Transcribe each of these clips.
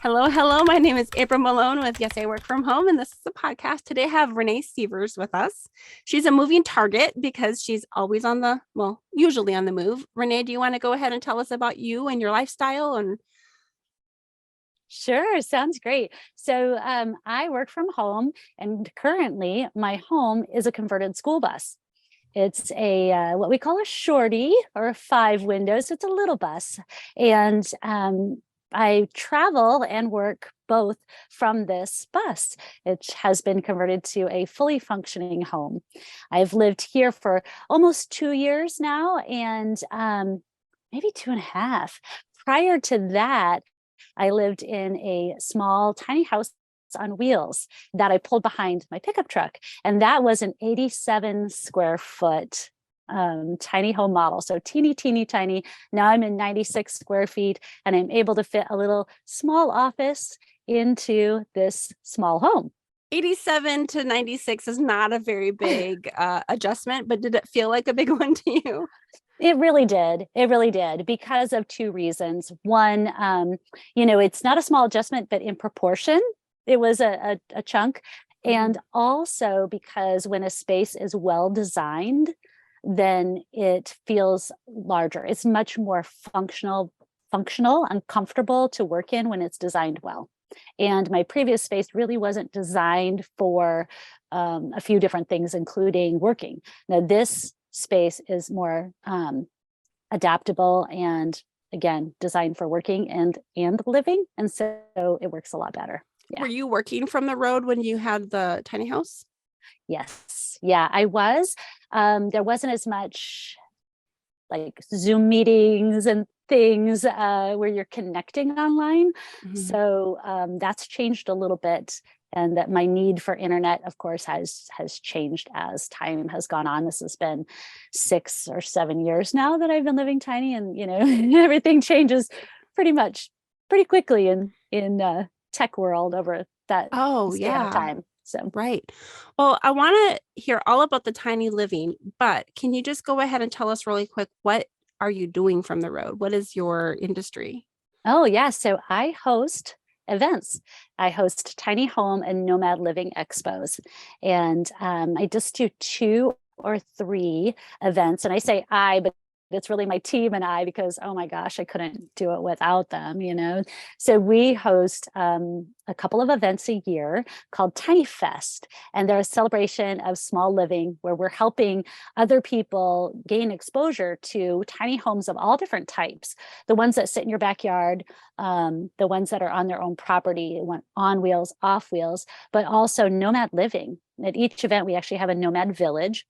Hello, hello. My name is April Malone with Yes, I Work From Home, and this is a podcast. Today I have Renee Seevers with us. She's a moving target because she's always usually on the move. Renee, do you want to go ahead and tell us about you and your lifestyle? And Sure, sounds great. I work from home, and currently my home is a converted school bus. It's a what we call a shorty or a five windows. It's a little bus, and I travel and work both from this bus. It has been converted to a fully functioning home. I've lived here for almost 2 years now, and maybe two and a half. Prior to that, I lived in a small, tiny house on wheels that I pulled behind my pickup truck. And that was an 87 square foot tiny home model. So teeny, teeny, tiny. Now I'm in 96 square feet and I'm able to fit a little small office into this small home. 87 to 96 is not a very big adjustment, but did it feel like a big one to you? It really did. It really did because of two reasons. One, it's not a small adjustment, but in proportion, it was a chunk. And also because when a space is well designed, then it feels larger. It's much more functional and comfortable to work in when it's designed well. And my previous space really wasn't designed for a few different things, including working. Now, this space is more adaptable and again designed for working and living, and so it works a lot better. Were you working from the road when you had the tiny house? Yes, yeah, I was. There wasn't as much like Zoom meetings and things where you're connecting online. So that's changed a little bit, and that my need for internet, of course, has changed as time has gone on. This has been 6 or 7 years now that I've been living tiny, and everything changes pretty quickly in tech world over that span of time. So Right. Well, I want to hear all about the tiny living, but can you just go ahead and tell us really quick, what are you doing from the road? What is your industry? oh yeah, so I host events. I host tiny home and nomad living expos, and I just do 2 or 3 events. And I say I, but it's really my team and I, because oh my gosh, I couldn't do it without them. So we host a couple of events a year called TinyFest, and they're a celebration of small living where we're helping other people gain exposure to tiny homes of all different types. The ones that sit in your backyard, the ones that are on their own property, on wheels, off wheels, but also nomad living. At each event, we actually have a nomad village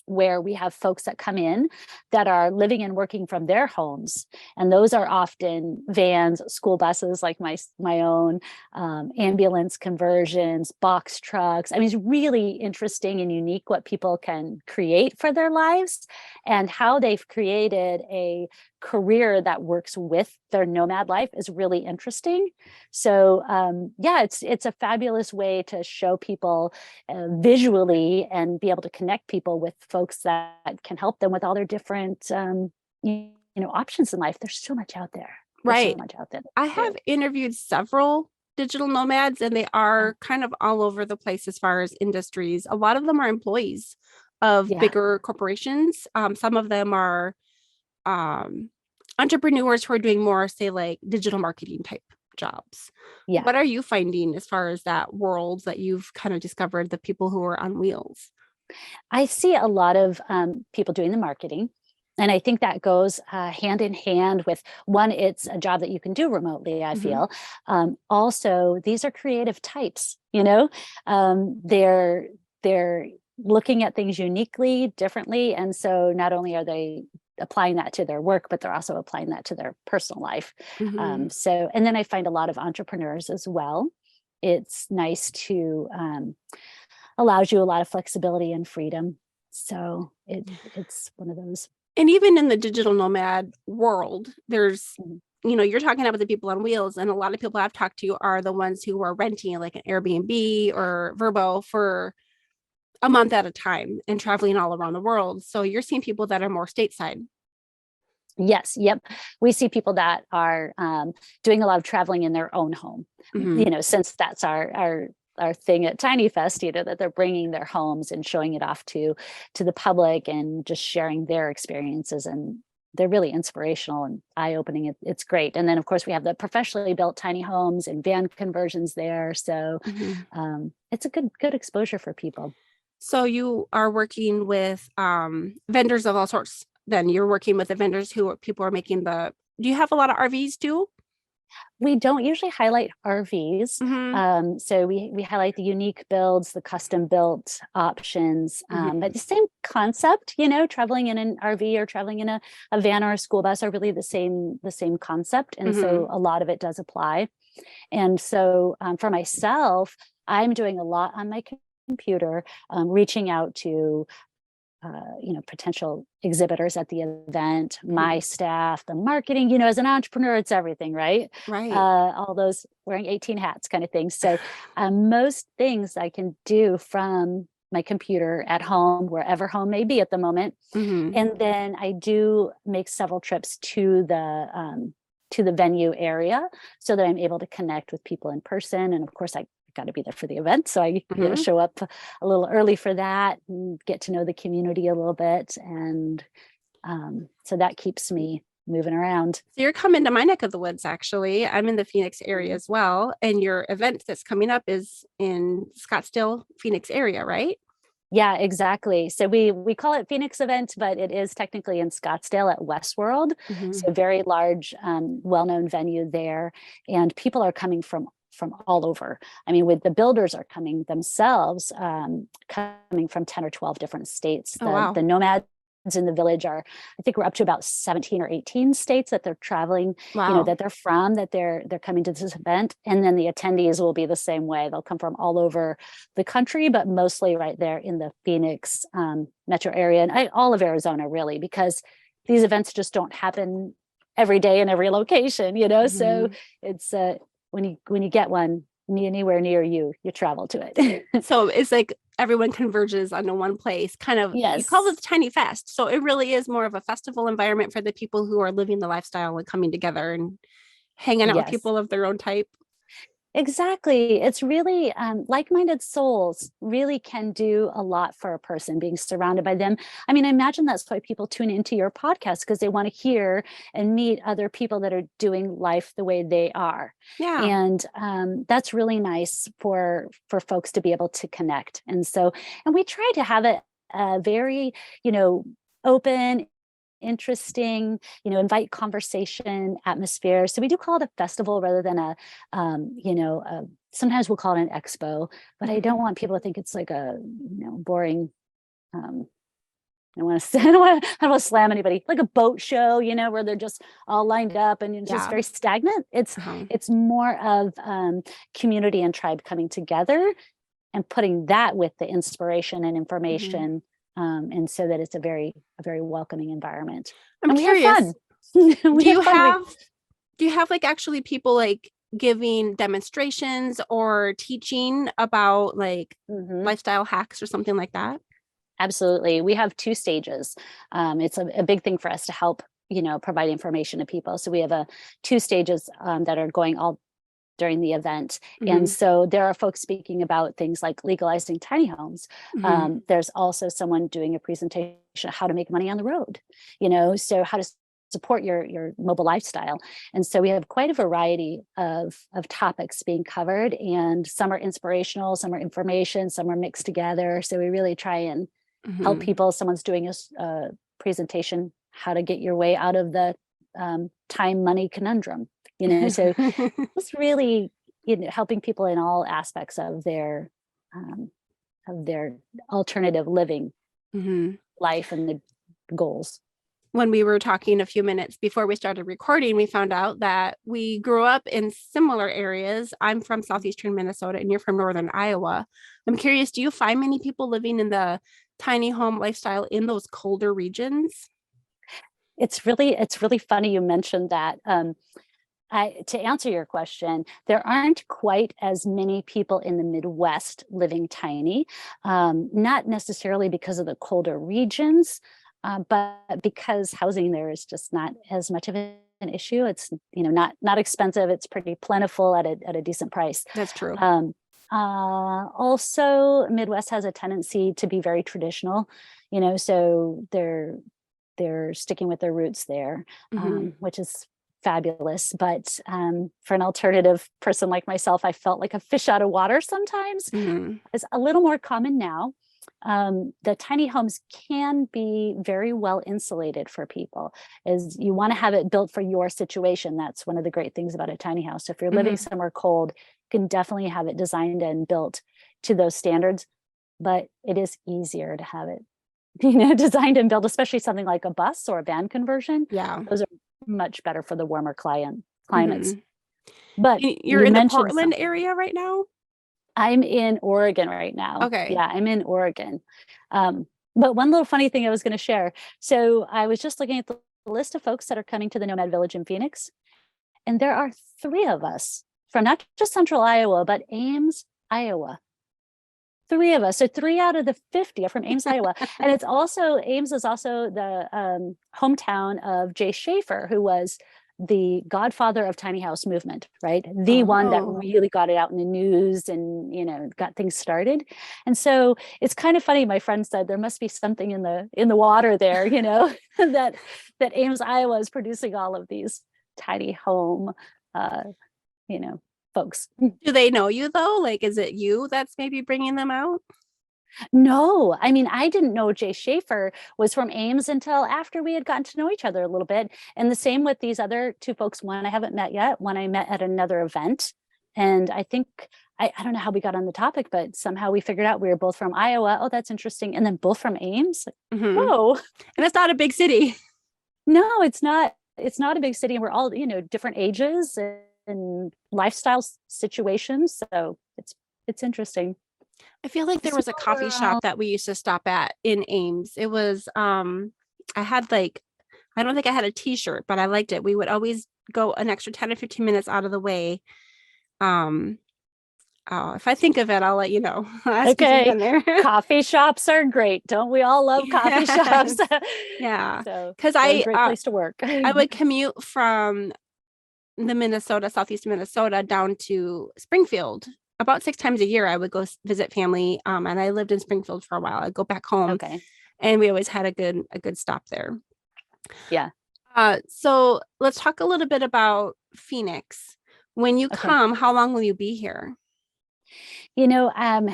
where we have folks that come in that are living and working from their homes, and those are often vans, school buses like my own, ambulance conversions, box trucks. I mean, it's really interesting and unique what people can create for their lives and how they've created a career that works with their nomad life is really interesting. So it's a fabulous way to show people visually and be able to connect people with folks that can help them with all their different options in life. There's so much out there. Right. I have interviewed several digital nomads, and they are kind of all over the place as far as industries. A lot of them are employees of bigger corporations. Some of them are entrepreneurs who are doing more, say, like digital marketing type jobs. Yeah. What are you finding as far as that world that you've kind of discovered, the people who are on wheels? I see a lot of people doing the marketing. And I think that goes hand in hand with one, it's a job that you can do remotely, I feel. Also, these are creative types, they're looking at things uniquely, differently. And so not only are they applying that to their work, but they're also applying that to their personal life. And then I find a lot of entrepreneurs as well. It's nice to allows you a lot of flexibility and freedom. So it's one of those. And even in the digital nomad world, there's, you're talking about the people on wheels, and a lot of people I've talked to are the ones who are renting like an Airbnb or Vrbo for a month at a time and traveling all around the world. So you're seeing people that are more stateside. Yes. Yep. We see people that are doing a lot of traveling in their own home, Mhm. since that's our thing at TinyFest, that they're bringing their homes and showing it off to the public and just sharing their experiences. And they're really inspirational and eye-opening. It's great. And then, of course, we have the professionally built tiny homes and van conversions there. So Mhm. it's a good exposure for people. So you are working with vendors of all sorts. Then you're working with the vendors who are, people are making the. Do you have a lot of RVs too? We don't usually highlight RVs. Mm-hmm. So we highlight the unique builds, the custom built options, Mm-hmm. but the same concept, traveling in an RV or traveling in a van or a school bus are really the same concept. And so Mm-hmm. a lot of it does apply. And so for myself, I'm doing a lot on my computer, reaching out to potential exhibitors at the event, Mm-hmm. my staff, the marketing, as an entrepreneur, it's everything, right? Right. All those wearing 18 hats kind of thing. So most things I can do from my computer at home, wherever home may be at the moment. Mm-hmm. And then I do make several trips to the venue area so that I'm able to connect with people in person. And of course, I got to be there for the event. So I Mm-hmm. show up a little early for that and get to know the community a little bit. And so that keeps me moving around. So you're coming to my neck of the woods, actually. I'm in the Phoenix area as well. And your event that's coming up is in Scottsdale, Phoenix area, right? Yeah, exactly. So we call it Phoenix event, but it is technically in Scottsdale at Westworld. Mm-hmm. So very large, well-known venue there, and people are coming from all over. I mean, with the builders are coming themselves, coming from 10 or 12 different states. Oh, The wow. nomads in the village are, I think we're up to about 17 or 18 states that they're traveling, Wow. that they're from, that they're coming to this event. And then the attendees will be the same way. They'll come from all over the country, but mostly right there in the Phoenix metro area and all of Arizona, really, because these events just don't happen every day in every location, So Mm-hmm. it's when you get one anywhere near you, you travel to it. So it's like everyone converges onto one place, kind of, you call it Yes. the TinyFest. So it really is more of a festival environment for the people who are living the lifestyle and coming together and hanging out with Yes. people of their own type. Exactly. It's really like-minded souls really can do a lot for a person being surrounded by them. I mean, I imagine that's why people tune into your podcast because they want to hear and meet other people that are doing life the way they are. Yeah. And that's really nice for folks to be able to connect. And we try to have it very, open, interesting, invite conversation atmosphere. So we do call it a festival rather than sometimes we'll call it an expo, but I don't Mhm. want people to think it's like a, boring, um, I don't want to, I don't want to slam anybody, like a boat show, where they're just all lined up and it's just Yeah. very stagnant. It's, Uh-huh. it's more of community and tribe coming together and putting that with the inspiration and Mhm. information, and so that it's a very welcoming environment. I'm And we have curious, fun. We do have you fun. have do you have like actually people like giving demonstrations or teaching about like Mhm. lifestyle hacks or something like that? Absolutely. We have two stages. It's a big thing for us to help, provide information to people. So we have two stages that are going all during the event. And Mhm. so there are folks speaking about things like legalizing tiny homes. Mhm. There's also someone doing a presentation on how to make money on the road, so how to support your mobile lifestyle. And so we have quite a variety of topics being covered, and some are inspirational, some are information, some are mixed together. So we really try and help Mhm. people. Someone's doing a presentation how to get your way out of the time money conundrum, so it's really, helping people in all aspects um, of their alternative living Mhm. life and the goals. When we were talking a few minutes before we started recording, we found out that we grew up in similar areas. I'm from southeastern Minnesota and you're from northern Iowa. I'm curious, do you find many people living in the tiny home lifestyle in those colder regions? It's really funny you mentioned that. To answer your question, there aren't quite as many people in the Midwest living tiny, not necessarily because of the colder regions, But because housing there is just not as much of an issue, it's, not expensive. It's pretty plentiful at a decent price. That's true. Also, Midwest has a tendency to be very traditional, so they're sticking with their roots there, which is fabulous. But for an alternative person like myself, I felt like a fish out of water sometimes. It's a little more common now. The tiny homes can be very well insulated for people, as you want to have it built for your situation. That's one of the great things about a tiny house. If you're living somewhere cold, you can definitely have it designed and built to those standards, but it is easier to have it designed and built, especially something like a bus or a van conversion. Yeah. Those are much better for the warmer climates. But you're in the Portland area right now? I'm in Oregon right now. Okay. Yeah, I'm in Oregon. But one little funny thing I was going to share. So I was just looking at the list of folks that are coming to the Nomad Village in Phoenix, and there are 3 of us from not just Central Iowa, but Ames, Iowa. 3 of us. So 3 out of the 50 are from Ames, Iowa. And Ames is also the hometown of Jay Schaefer, who was the godfather of tiny house movement, right? The one that really got it out in the news and, got things started. And so it's kind of funny. My friend said there must be something in the water there, that Ames, Iowa is producing all of these tiny home, folks. Do they know you though? Like, is it you that's maybe bringing them out? No, I mean, I didn't know Jay Schaefer was from Ames until after we had gotten to know each other a little bit. And the same with these other 2 folks. One I haven't met yet, one I met at another event. And I think, I don't know how we got on the topic, but somehow we figured out we were both from Iowa. Oh, that's interesting. And then both from Ames. Whoa. And it's not a big city. No, it's not. It's not a big city. And we're all, different ages and lifestyle situations. So it's interesting. I feel like there was a coffee shop that we used to stop at in Ames. It was I had I don't think I had a t-shirt, but I liked it. We would always go an extra 10 or 15 minutes out of the way. If I think of it, I'll let you know. Okay. Coffee shops are great. Don't we all love coffee shops? Yeah. So, because great place to work. I would commute from the southeast Minnesota down to Springfield. About 6 times a year, I would go visit family. And I lived in Springfield for a while. I'd go back home. Okay. And we always had a good stop there. Yeah. So let's talk a little bit about Phoenix. When you come, how long will you be here? I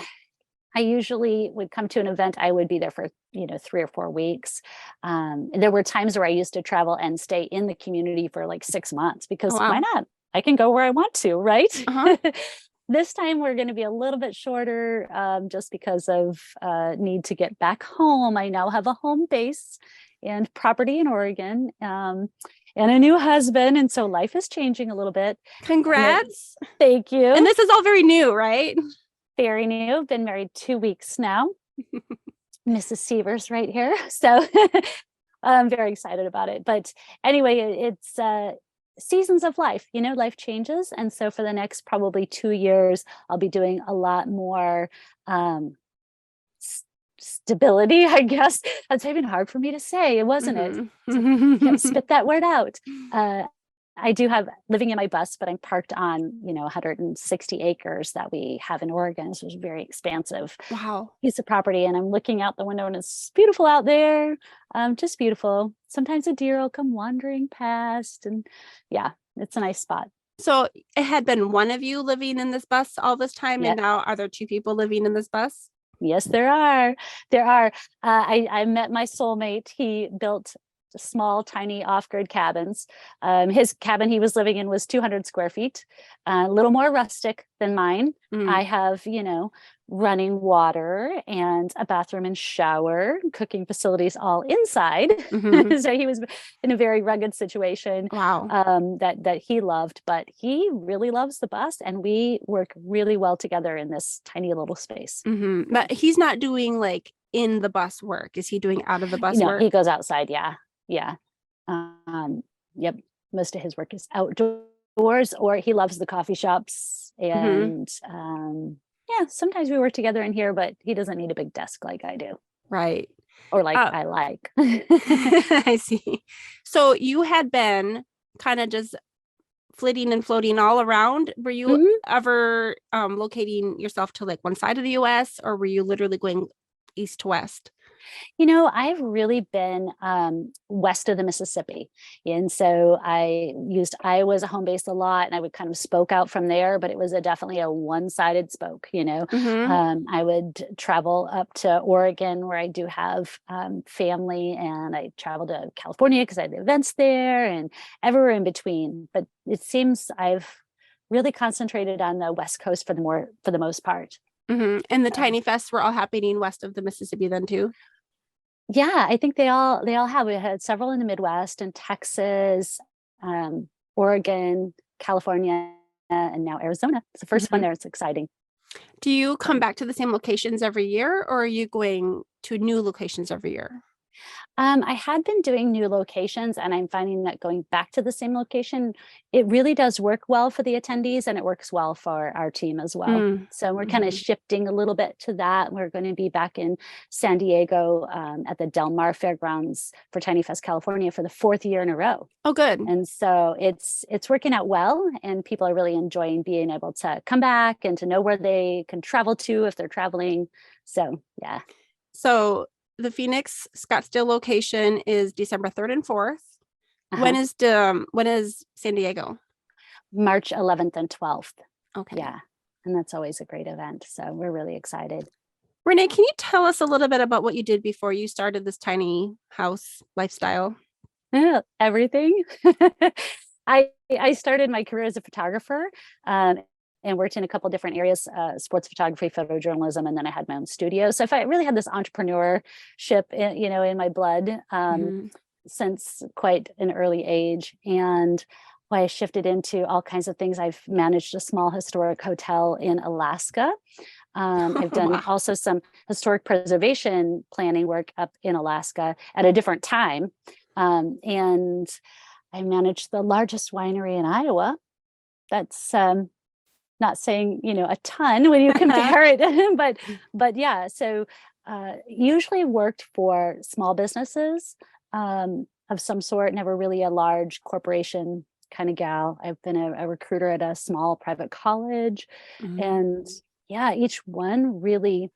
usually would come to an event. I would be there for, 3 or 4 weeks. There were times where I used to travel and stay in the community for like 6 months because why not? I can go where I want to, right? This time we're going to be a little bit shorter just because of need to get back home. I now have a home base and property in Oregon and a new husband. And so life is changing a little bit. Congrats. Thank you. And this is all very new, right? Very new. Been married 2 weeks now. Mrs. Seevers right here. So I'm very excited about it. But anyway, it's seasons of life, life changes. And so for the next probably 2 years, I'll be doing a lot more stability, I guess. That's even hard for me to say, wasn't it? So, spit that word out. I do have living in my bus, but I'm parked on, 160 acres that we have in Oregon. So it's very expansive piece of property. And I'm looking out the window and it's beautiful out there. Just beautiful. Sometimes a deer will come wandering past and yeah, it's a nice spot. So it had been one of you living in this bus all this time. And now are there 2 people living in this bus? Yes, there are. I met my soulmate. He built small, tiny off-grid cabins. His cabin he was living in was 200 square feet, a little more rustic than mine. I have, running water and a bathroom and shower, cooking facilities all inside. So he was in a very rugged situation that he loved, but he really loves the bus and we work really well together in this tiny little space. But he's not doing like in the bus work. Is he doing out of the bus work? He goes outside. Yeah. Yep. Most of his work is outdoors or he loves the coffee shops and sometimes we work together in here, but he doesn't need a big desk like I do. Right. or like Uh, I like. I see. So you had been kind of just flitting and floating all around. Were you Mhm. ever locating yourself to like one side of the US, or were you literally going east to west? I've really been west of the Mississippi. And so I used Iowa as a home base a lot, and I would kind of spoke out from there, but it was definitely a one-sided spoke. Mm-hmm. I would travel up to Oregon where I do have family, and I traveled to California because I had events there and everywhere in between. But it seems I've really concentrated on the West Coast for the most part. Mm-hmm. And the So. Tiny Fests were all happening west of the Mississippi then too. Yeah, I think they all have. We had several in the Midwest and Texas, Oregon, California, and now Arizona. It's the first one Mm-hmm. there. It's exciting. Do you come So, back to the same locations every year, or are you going to new locations every year? I had been doing new locations, and I'm finding that going back to the same location, it really does work well for the attendees, and it works well for our team as well. So we're kind of Mm-hmm. shifting a little bit to that. We're going to be back in San Diego at the Del Mar Fairgrounds for TinyFest California for the fourth year in a row. Oh, good. And so it's working out well, and people are really enjoying being able to come back and to know where they can travel to if they're traveling. So yeah. So the Phoenix Scottsdale location is December 3rd and 4th. Uh-huh. When is San Diego? March 11th and 12th. Okay. Yeah. And that's always a great event. So we're really excited. Renee, can you tell us a little bit about what you did before you started this tiny house lifestyle? Everything. I started my career as a photographer, um, and worked in a couple different areas, sports photography, photojournalism, and then I had my own studio. So if I really had this entrepreneurship in my blood, Mm-hmm. since quite an early age. And why I shifted into all kinds of things. I've managed a small historic hotel in Alaska. I've done Wow. also some historic preservation planning work up in Alaska at a different time. And I managed the largest winery in Iowa. That's not saying, a ton when you compare it, but yeah. So usually worked for small businesses of some sort, never really a large corporation kind of gal. I've been a recruiter at a small private college, and yeah, each one really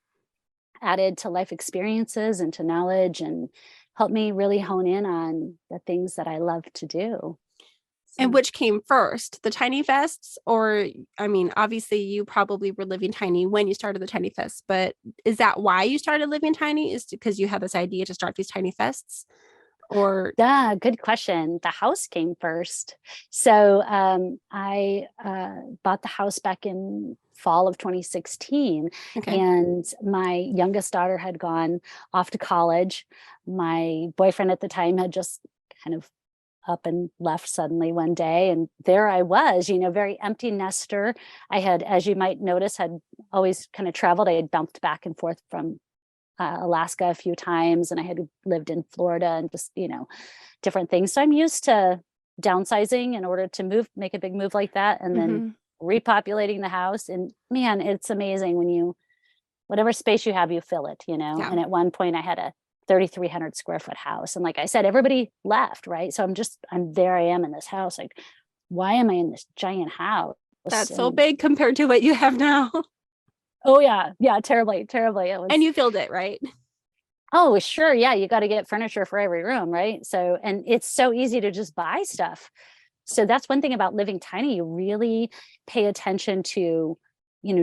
added to life experiences and to knowledge and helped me really hone in on the things that I love to do. And So which came first, the Tiny Fests? Or, I mean, obviously you probably were living tiny when you started the Tiny Fest, but is that why you started living tiny? Is because you had this idea to start these Tiny Fests? Or, yeah, good question. The house came first. So I bought the house back in fall of 2016, okay. and my youngest daughter had gone off to college. My boyfriend at the time had just kind of up and left suddenly one day, and there I was, very empty nester. I had, as you might notice, had always kind of traveled. I had bounced back and forth from Alaska a few times, and I had lived in Florida and just, different things. So I'm used to downsizing in order to make a big move like that, and then Mm-hmm. repopulating the house. And man, it's amazing when whatever space you have, you fill it. Yeah. And at one point I had a 3,300 square foot house. And like I said, everybody left, right? So there I am in this house. Like, why am I in this giant house? That's so And big compared to what you have now. oh yeah, yeah, terribly, terribly. It And was. you filled it, right? Oh, sure. Yeah. You got to get furniture for every room. Right. So, and it's so easy to just buy stuff. So that's one thing about living tiny. You really pay attention to,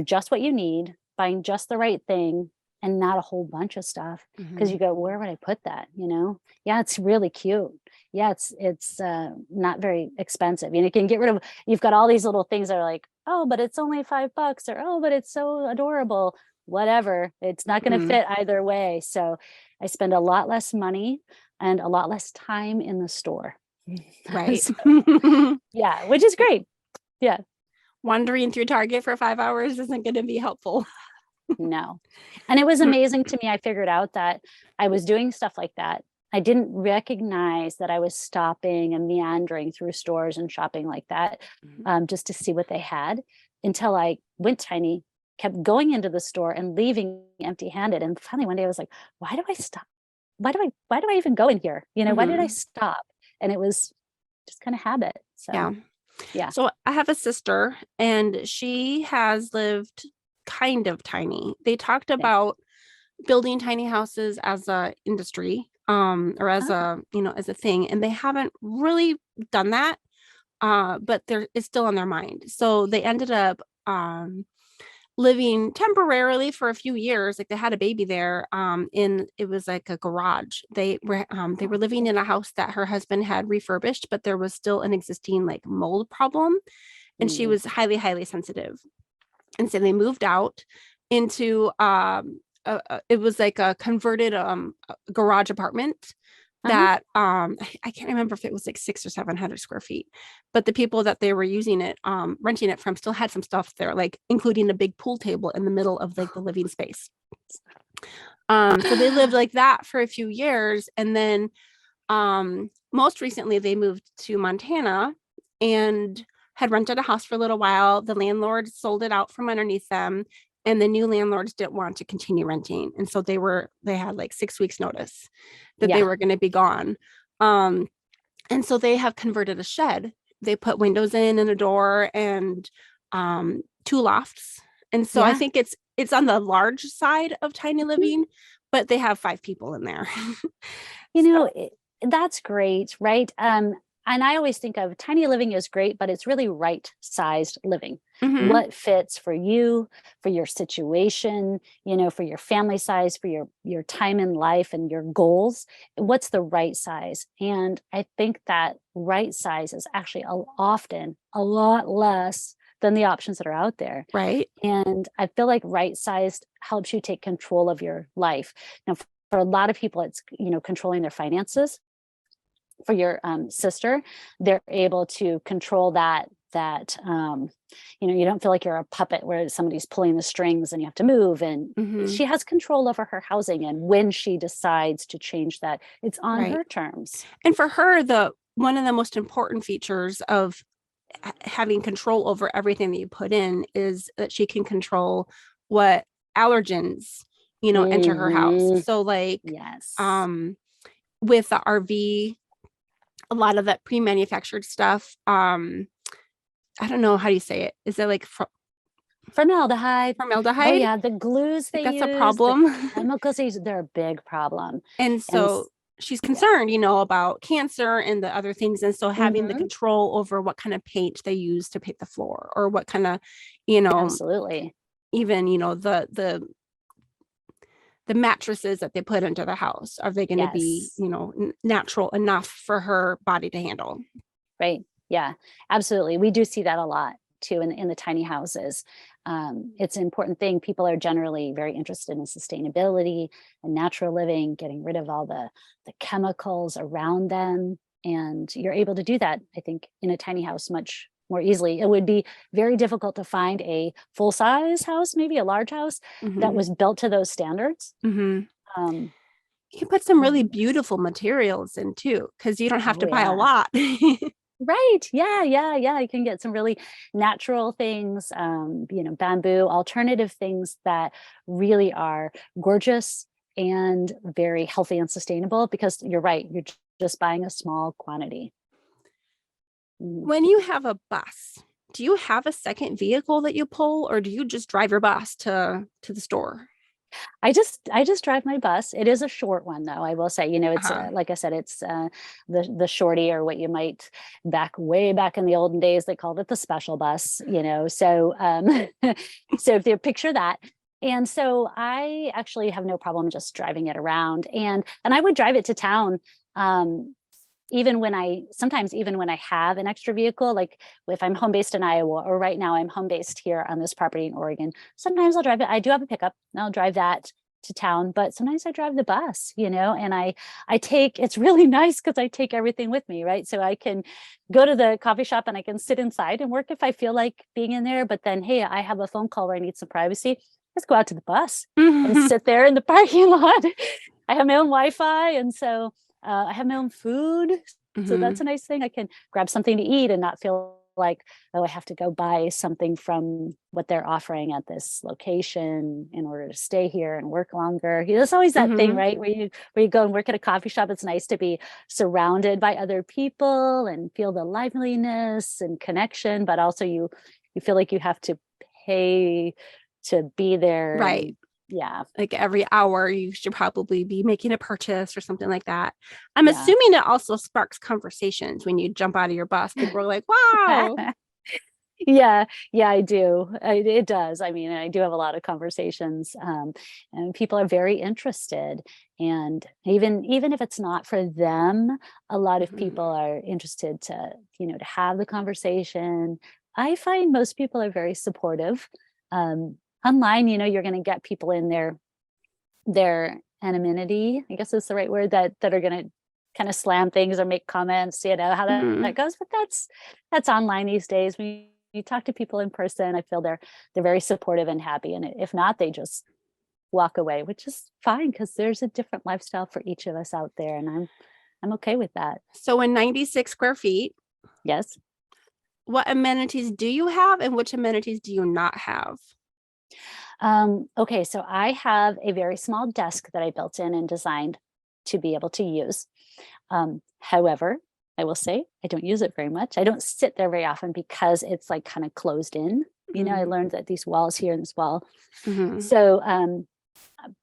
just what you need, buying just the right thing and not a whole bunch of stuff. Cause Mm-hmm. you go, where would I put that? Yeah, it's really cute. Yeah. It's not very expensive. You can get rid of, you've got all these little things that are like, oh, but it's only $5, or, oh, but it's so adorable, whatever. It's not going to Mm-hmm. fit either way. So I spend a lot less money and a lot less time in the store. Right. So, yeah, which is great. Yeah, Wandering through Target for 5 hours isn't going to be helpful. no. And it was amazing to me. I figured out that I was doing stuff like that. I didn't recognize that I was stopping and meandering through stores and shopping like that, just to see what they had, until I went tiny, kept going into the store and leaving empty handed. And finally one day I was like, why do I stop why do I even go in here? Why did I Mhm. stop? And it was just kind of habit. So Yeah. yeah. So I have a sister and she has lived kind of tiny. They talked Okay. about building tiny houses as a industry, or as Ah, as a thing, and they haven't really done that. But it's still on their mind. So they ended up living temporarily for a few years. Like they had a baby there, in it was like a garage. They were living in a house that her husband had refurbished, but there was still an existing like mold problem, and she mm, was highly, highly sensitive. And so they moved out into it was like a converted garage apartment uh-huh. that I can't remember if it was like 600 or 700 square feet, but the people that they were using it, renting it from, still had some stuff there, like including a big pool table in the middle of like the living space. So they lived like that for a few years, and then most recently they moved to Montana and had rented a house for a little while. The landlord sold it out from underneath them, and the new landlords didn't want to continue renting, and so they had like 6 weeks notice that they Yeah. were going to be gone. um and so they have converted a shed. They put windows in and a door, and two lofts. And so I Yeah. think it's on the large side of tiny Mhm. living, but they have 5 people in there. You So, know, it, that's great, right? And I always think of tiny living is great, but it's really right sized living. mhm, What fits for you, for your situation, for your family size, for your time in life and your goals. What's the right size? And I think that right size is actually often a lot less than the options that are out there. right. And I feel like right sized helps you take control of your life. Now, for a lot of people, it's controlling their finances. For your sister, they're able to control that you don't feel like you're a puppet where somebody's pulling the strings and you have to move, and Mhm, she has control over her housing, and when she decides to change that, it's on right. her terms. And for her, the one of the most important features of having control over everything that you put in is that she can control what allergens, enter her house. Hmm. So like, Yes. um with the RV, a lot of that pre-manufactured stuff, I don't know how do you say it. Is it like Formaldehyde. Oh formaldehyde? yeah, the glues Like they that's a use, the problem. chemicals they use, they're a big problem. And And so she's yeah. concerned, about cancer and the other things. And so having the Hmm. control over what kind of paint they use to paint the floor, or what kind of, you know, Absolutely. even, the mattresses that they put into the house, are they going to be, Yes. natural enough for her body to handle? Right. Yeah, absolutely. We do see that a lot too in the tiny houses. It's an important thing. People are generally very interested in sustainability and natural living, getting rid of all the chemicals around them. And you're able to do that, I think, in a tiny house much more easily. It would be very difficult to find a full size house, maybe a large house that Hmm. was built to those standards. Hmm. Um, You can put some yeah. really beautiful materials in too, because you don't have Oh to buy a yeah. lot. Right. Yeah, yeah, yeah. You can get some really natural things, bamboo, alternative things that really are gorgeous and very healthy and sustainable, because you're right, you're just buying a small quantity. Mm. When you have a bus, do you have a second vehicle that you pull, or do you just drive your bus to the store? I just drive my bus. It is a short one though, I will say. It's Uh-huh. like I said, it's the shorty, or what you might way back in the olden days they called it the special bus. So so if you picture that. And so I actually have no problem just driving it around, and I would drive it to town. Um, even when I have an extra vehicle, like if I'm home based in Iowa, or right now I'm home based here on this property in Oregon, sometimes I'll drive it. I do have a pickup, and I'll drive that to town, but sometimes I drive the bus, and I take, it's really nice because I take everything with me, right? So I can go to the coffee shop and I can sit inside and work if I feel like being in there. But then, hey, I have a phone call where I need some privacy. Let's go out to the bus and sit there in the parking lot. I have my own Wi-Fi, and so I have my own food. So Hmm. that's a nice thing. I can grab something to eat and not feel like, oh, I have to go buy something from what they're offering at this location in order to stay here and work longer. There's always that thing, right? Where you go and work at a coffee shop. It's nice to be surrounded by other people and feel the liveliness and connection, but also you feel like you have to pay to be there. Right. And, yeah. Like every hour you should probably be making a purchase or something like that. I'm assuming it also sparks conversations when you jump out of your bus. People are like, wow. Yeah, I do. It does. I mean, I do have a lot of conversations, and people are very interested. And even if it's not for them, a lot of people are interested to, to have the conversation. I find most people are very supportive. Online, you're going to get people in their anonymity, I guess is the right word, that are going to kind of slam things or make comments, how that goes. But that's online these days. When you talk to people in person, I feel they're very supportive and happy. And if not, they just walk away, which is fine, because there's a different lifestyle for each of us out there. And I'm okay with that. So in 96 square feet, yes. What amenities do you have and which amenities do you not have? Okay, so I have a very small desk that I built in and designed to be able to use. However, I will say I don't use it very much. I don't sit there very often because it's like kind of closed in. I learned that these walls here and this wall. So,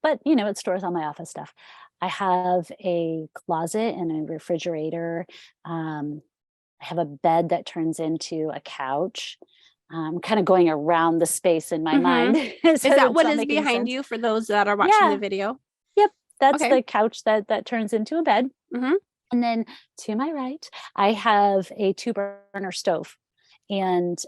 but it stores all my office stuff. I have a closet and a refrigerator. I have a bed that turns into a couch. I'm kind of going around the space in my mind. So is that what not is making behind sense. you for those that are watching the video? Yep. That's Okay. the couch that turns into a bed. And then to my right, I have a 2-burner stove and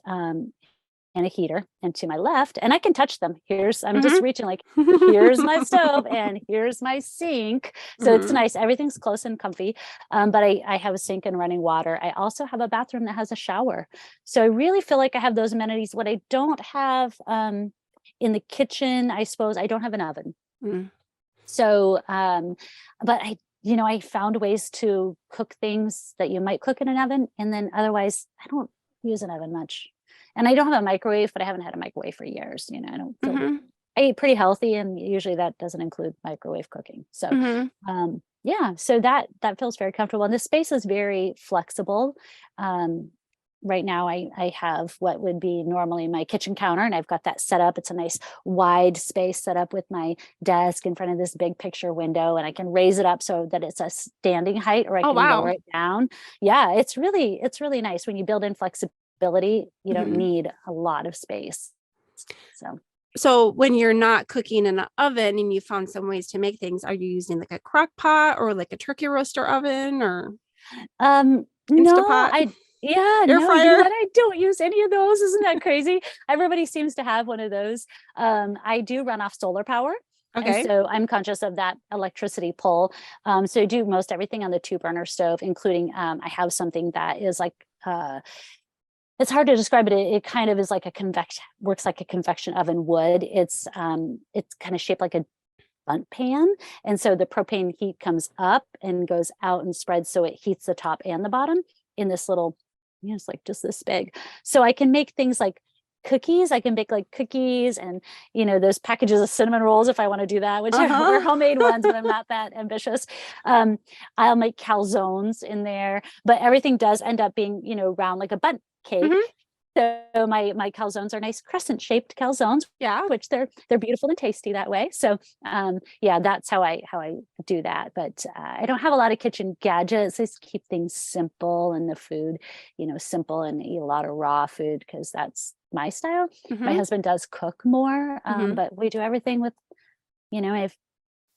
a heater. And to my left, and I can touch them. I'm just reaching like, here's my stove and here's my sink. So it's nice. Everything's close and comfy. But I have a sink and running water. I also have a bathroom that has a shower. So I really feel like I have those amenities. What I don't have in the kitchen, I suppose, I don't have an oven. So, but I found ways to cook things that you might cook in an oven. And then otherwise, I don't use an oven much. And I don't have a microwave, but I haven't had a microwave for years. I don't feel, I eat pretty healthy, and usually that doesn't include microwave cooking. So, so that feels very comfortable. And the space is very flexible. Right now I have what would be normally my kitchen counter, and I've got that set up. It's a nice wide space set up with my desk in front of this big picture window, and I can raise it up so that it's a standing height, or I can lower it down. Yeah, it's really nice. When you build in flexibility, you don't need a lot of space. So when you're not cooking in an oven and you found some ways to make things, are you using like a crock pot or like a turkey roaster oven or Instapot? Air fryer? I don't use any of those. Isn't that crazy? Everybody seems to have one of those. I do run off solar power. Okay. And so I'm conscious of that electricity pull. So I do most everything on the 2-burner stove, including I have something that is like it's hard to describe it. It kind of is like works like a convection oven would. It's kind of shaped like a bunt pan. And so the propane heat comes up and goes out and spreads. So it heats the top and the bottom in this little, it's like just this big. So I can make things like cookies. I can bake like cookies and, those packages of cinnamon rolls if I want to do that, which are homemade ones, but I'm not that ambitious. I'll make calzones in there, but everything does end up being, round like a bundt cake. So my calzones are nice crescent shaped calzones, which they're beautiful and tasty that way. So that's how I do that. But I don't have a lot of kitchen gadgets. I just keep things simple, and the food, simple, and eat a lot of raw food because that's my style. My husband does cook more, but we do everything with, I have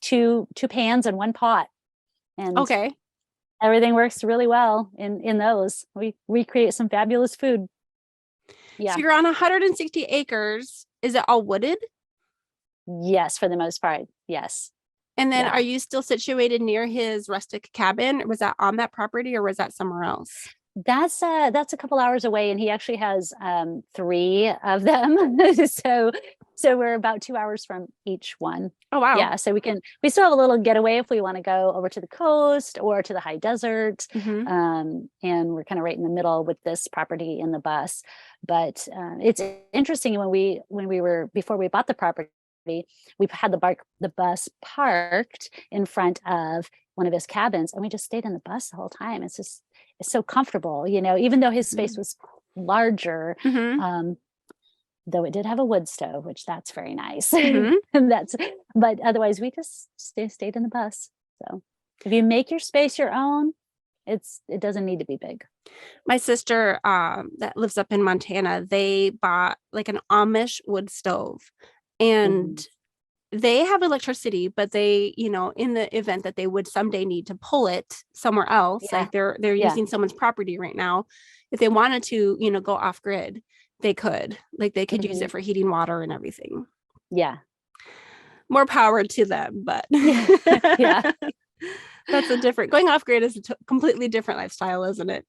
two pans and 1 pot, and everything works really well in those. We recreate some fabulous food. Yeah. So you're on 160 acres. Is it all wooded? Yes, for the most part. Yes. And then are you still situated near his rustic cabin? Was that on that property or was that somewhere else? That's a couple hours away, and he actually has 3 of them. So So we're about 2 hours from each one. Oh, wow. Yeah. So we still have a little getaway if we want to go over to the coast or to the high desert. Mhm. And we're kind of right in the middle with this property in the bus. But it's interesting before we bought the property, we had the bus parked in front of one of his cabins, and we just stayed in the bus the whole time. It's so comfortable, even though his space was larger. Mhm. Though it did have a wood stove, which that's very nice. Mhm. And but otherwise we just stayed in the bus. So if you make your space your own, it doesn't need to be big. My sister that lives up in Montana, they bought like an Amish wood stove, and they have electricity, but they, in the event that they would someday need to pull it somewhere else, Yeah. like they're using someone's property right now, if they wanted to, go off grid, they could. Like they could use it for heating water and everything. Yeah. More power to them, but Yeah. that's going off grid is a completely different lifestyle, isn't it?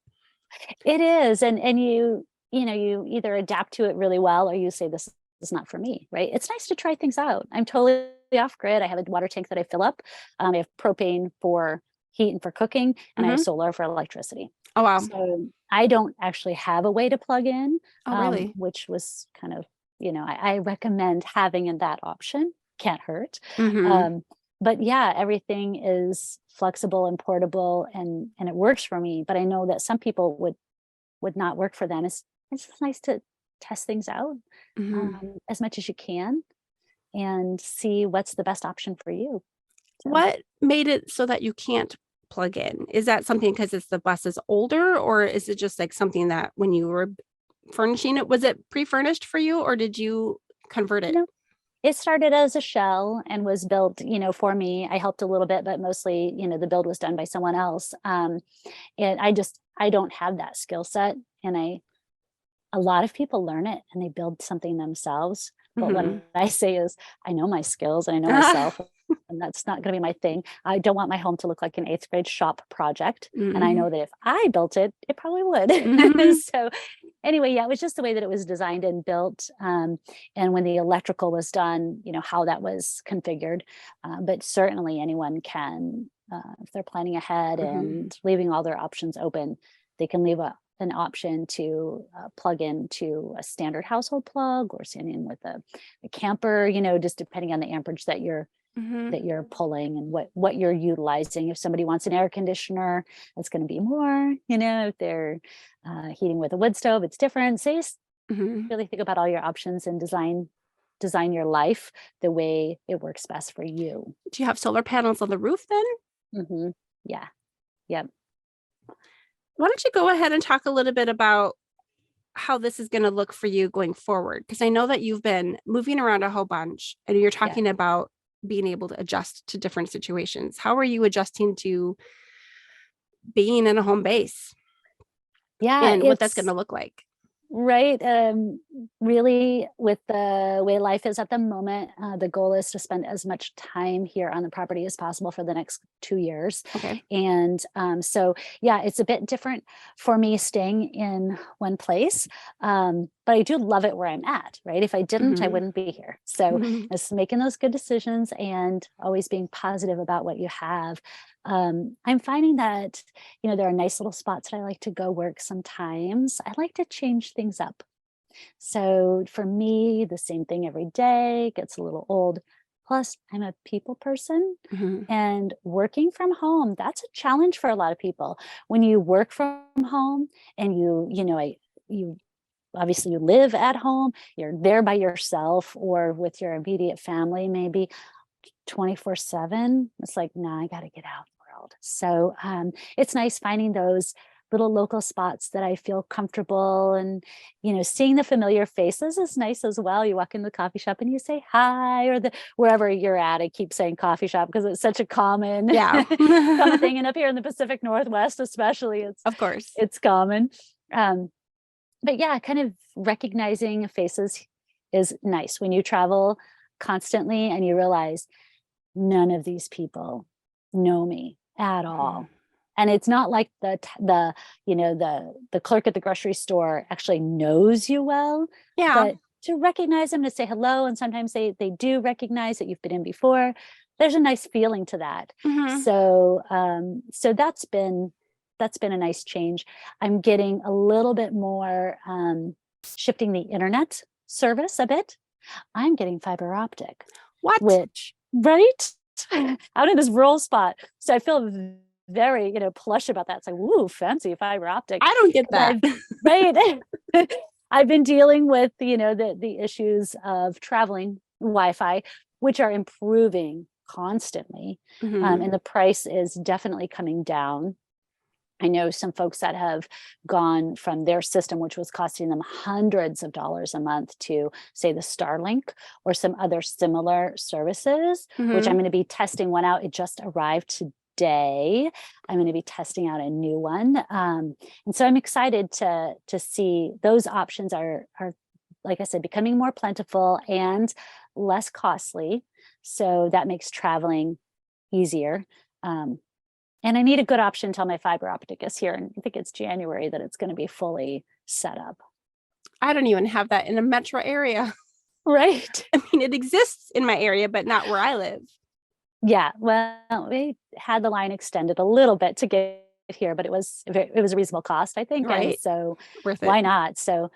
It is. And you either adapt to it really well or you say, this is not for me, right? It's nice to try things out. I'm totally off grid. I have a water tank that I fill up. I have propane for heat and for cooking, and I have solar for electricity. Oh, wow. So I don't actually have a way to plug in, Oh, really? which was kind of, I recommend having that option. Can't hurt. But yeah, everything is flexible and portable, and it works for me. But I know that some people would not work for them. It's just nice to test things out as much as you can and see what's the best option for you. So. What made it so that you can't plug in? Is that something because the bus is older, or is it just like something that when you were furnishing it, was it pre-furnished for you, or did you convert it? It started as a shell and was built, for me. I helped a little bit, but mostly, the build was done by someone else. And I don't have that skill set. And a lot of people learn it and they build something themselves. But what I say is, I know my skills and I know myself, and that's not going to be my thing. I don't want my home to look like an 8th grade shop project. And I know that if I built it, it probably would. So anyway, yeah, it was just the way that it was designed and built. And when the electrical was done, how that was configured. But certainly anyone can, if they're planning ahead and leaving all their options open, they can leave an option to plug into a standard household plug or send in with a camper, just depending on the amperage that you're pulling and what you're utilizing. If somebody wants an air conditioner, it's going to be more, if they're heating with a wood stove, it's different. So just really think about all your options and design your life the way it works best for you. Do you have solar panels on the roof then? Yeah. Yep. Why don't you go ahead and talk a little bit about how this is going to look for you going forward? Because I know that you've been moving around a whole bunch and you're talking about being able to adjust to different situations. How are you adjusting to being in a home base? Yeah. And what that's going to look like? Right. Really, with the way life is at the moment, the goal is to spend as much time here on the property as possible for the next 2 years. Okay. And so, yeah, it's a bit different for me staying in one place. But I do love it where I'm at, right? If I didn't, I wouldn't be here. So it's making those good decisions and always being positive about what you have. I'm finding that, there are nice little spots that I like to go work sometimes. I like to change things up. So for me, the same thing every day gets a little old. Plus, I'm a people person, and working from home, that's a challenge for a lot of people. When you work from home and you obviously you live at home, you're there by yourself or with your immediate family, maybe 24/7. It's like, nah, I got to get out in the world. So it's nice finding those little local spots that I feel comfortable, and seeing the familiar faces is nice as well. You walk in the coffee shop and you say hi, or wherever you're at. I keep saying coffee shop because it's such a common common thing, and up here in the Pacific Northwest especially, it's common. But yeah, kind of recognizing faces is nice when you travel constantly and you realize none of these people know me at all. And it's not like the clerk at the grocery store actually knows you well. Yeah. But to recognize them, to say hello. And sometimes they do recognize that you've been in before. There's a nice feeling to that. Mhm. So so that's been a nice change. I'm getting a little bit more shifting the internet service a bit. I'm getting fiber optic, What? which, right? Out in this rural spot. So I feel very, plush about that. It's like, woo, fancy fiber optic. I don't get that. Right. I've been dealing with, the issues of traveling Wi-Fi, which are improving constantly. Mhm. And the price is definitely coming down. I know some folks that have gone from their system, which was costing them hundreds of dollars a month, to say the Starlink or some other similar services, which I'm Mhm. going to be testing one out. It just arrived today. I'm going to be testing out a new one. And so I'm excited to see those options are, like I said, becoming more plentiful and less costly. So that makes traveling easier. And I need a good option until my fiber optic is here. And I think it's January that it's going to be fully set up. I don't even have that in a metro area. Right. I mean, it exists in my area, but not where I live. Yeah. Well, we had the line extended a little bit to get here, but it was a reasonable cost, I think. And Right. so Worth it. why not? So,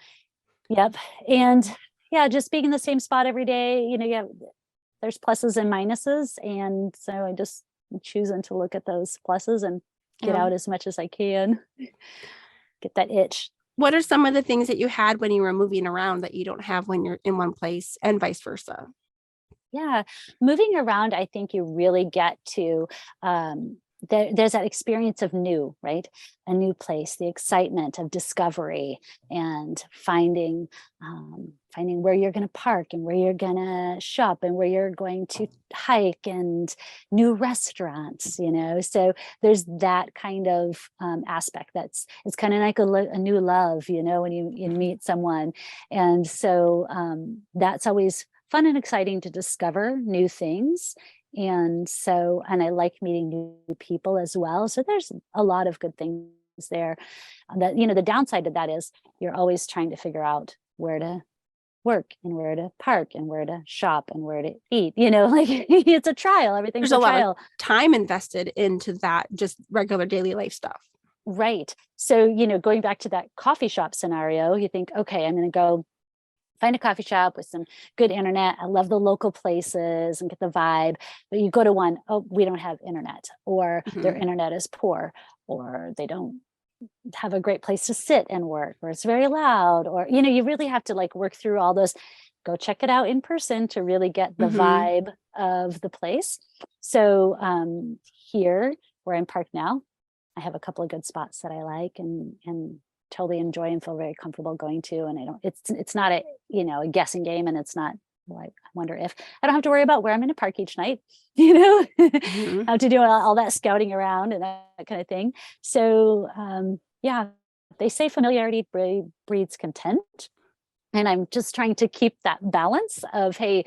yep. And yeah, just being in the same spot every day, yeah, there's pluses and minuses. And so I just choosing to look at those pluses and get Yeah. out as much as I can, get that itch. What are some of the things that you had when you were moving around that you don't have when you're in one place, and vice versa? Yeah, moving around, I think you really get to there's that experience of new, right? A new place, the excitement of discovery, and finding where you're going to park and where you're going to shop and where you're going to hike, and new restaurants. So there's that kind of aspect. It's kind of like a new love, when you meet someone, and so that's always fun and exciting to discover new things. And I like meeting new people as well. So there's a lot of good things there. That, the downside to that is you're always trying to figure out where to work and where to park and where to shop and where to eat, like it's a trial. Everything's There's a a lot of trial. time invested into that, just regular daily life stuff. Right. So, going back to that coffee shop scenario, you think, okay, I'm going to go find a coffee shop with some good internet. I love the local places and get the vibe. But you go to one, oh, we don't have internet, or their Mhm. internet is poor, or they don't have a great place to sit and work, or it's very loud, or, you really have to like work through all those. Go check it out in person to really get the Mhm. vibe of the place. So here where I'm parked now, I have a couple of good spots that I like and totally enjoy and feel very comfortable going to. And I don't, it's not a guessing game, and it's not like, I wonder if I don't have to worry about where I'm going to park each night, Mhm. have to do all that scouting around and that kind of thing. So, yeah, they say familiarity breeds content. And I'm just trying to keep that balance of, hey,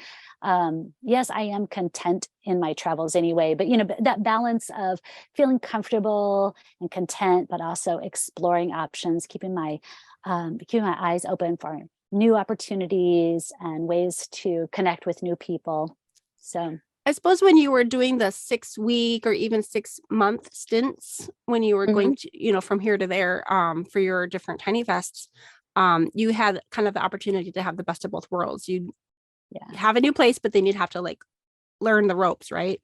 yes, I am content in my travels anyway, but that balance of feeling comfortable and content, but also exploring options, keeping my eyes open for new opportunities and ways to connect with new people. So I suppose when you were doing the 6 week or even 6 month stints, when you were mhm, going to, from here to there, for your different TinyFests, you had kind of the opportunity to have the best of both worlds. You yeah. have a new place, but then you'd have to like learn the ropes, right?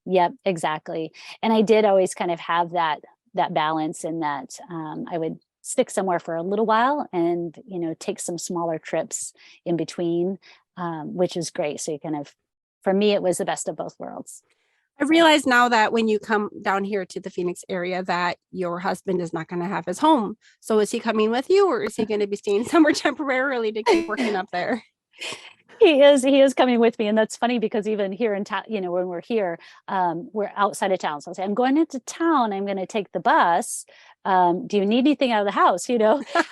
Yep, exactly. And I did always kind of have that balance, in that I would stick somewhere for a little while and take some smaller trips in between, which is great. So you kind of, for me, it was the best of both worlds. I So realize now that when you come down here to the Phoenix area that your husband is not going to have his home. So is he coming with you, or is he going to be staying somewhere temporarily to keep working up there? he is coming with me. And that's funny because even here in town, when we're here, we're outside of town. So I'll say, I'm going into town, I'm going to take the bus. Do you need anything out of the house? And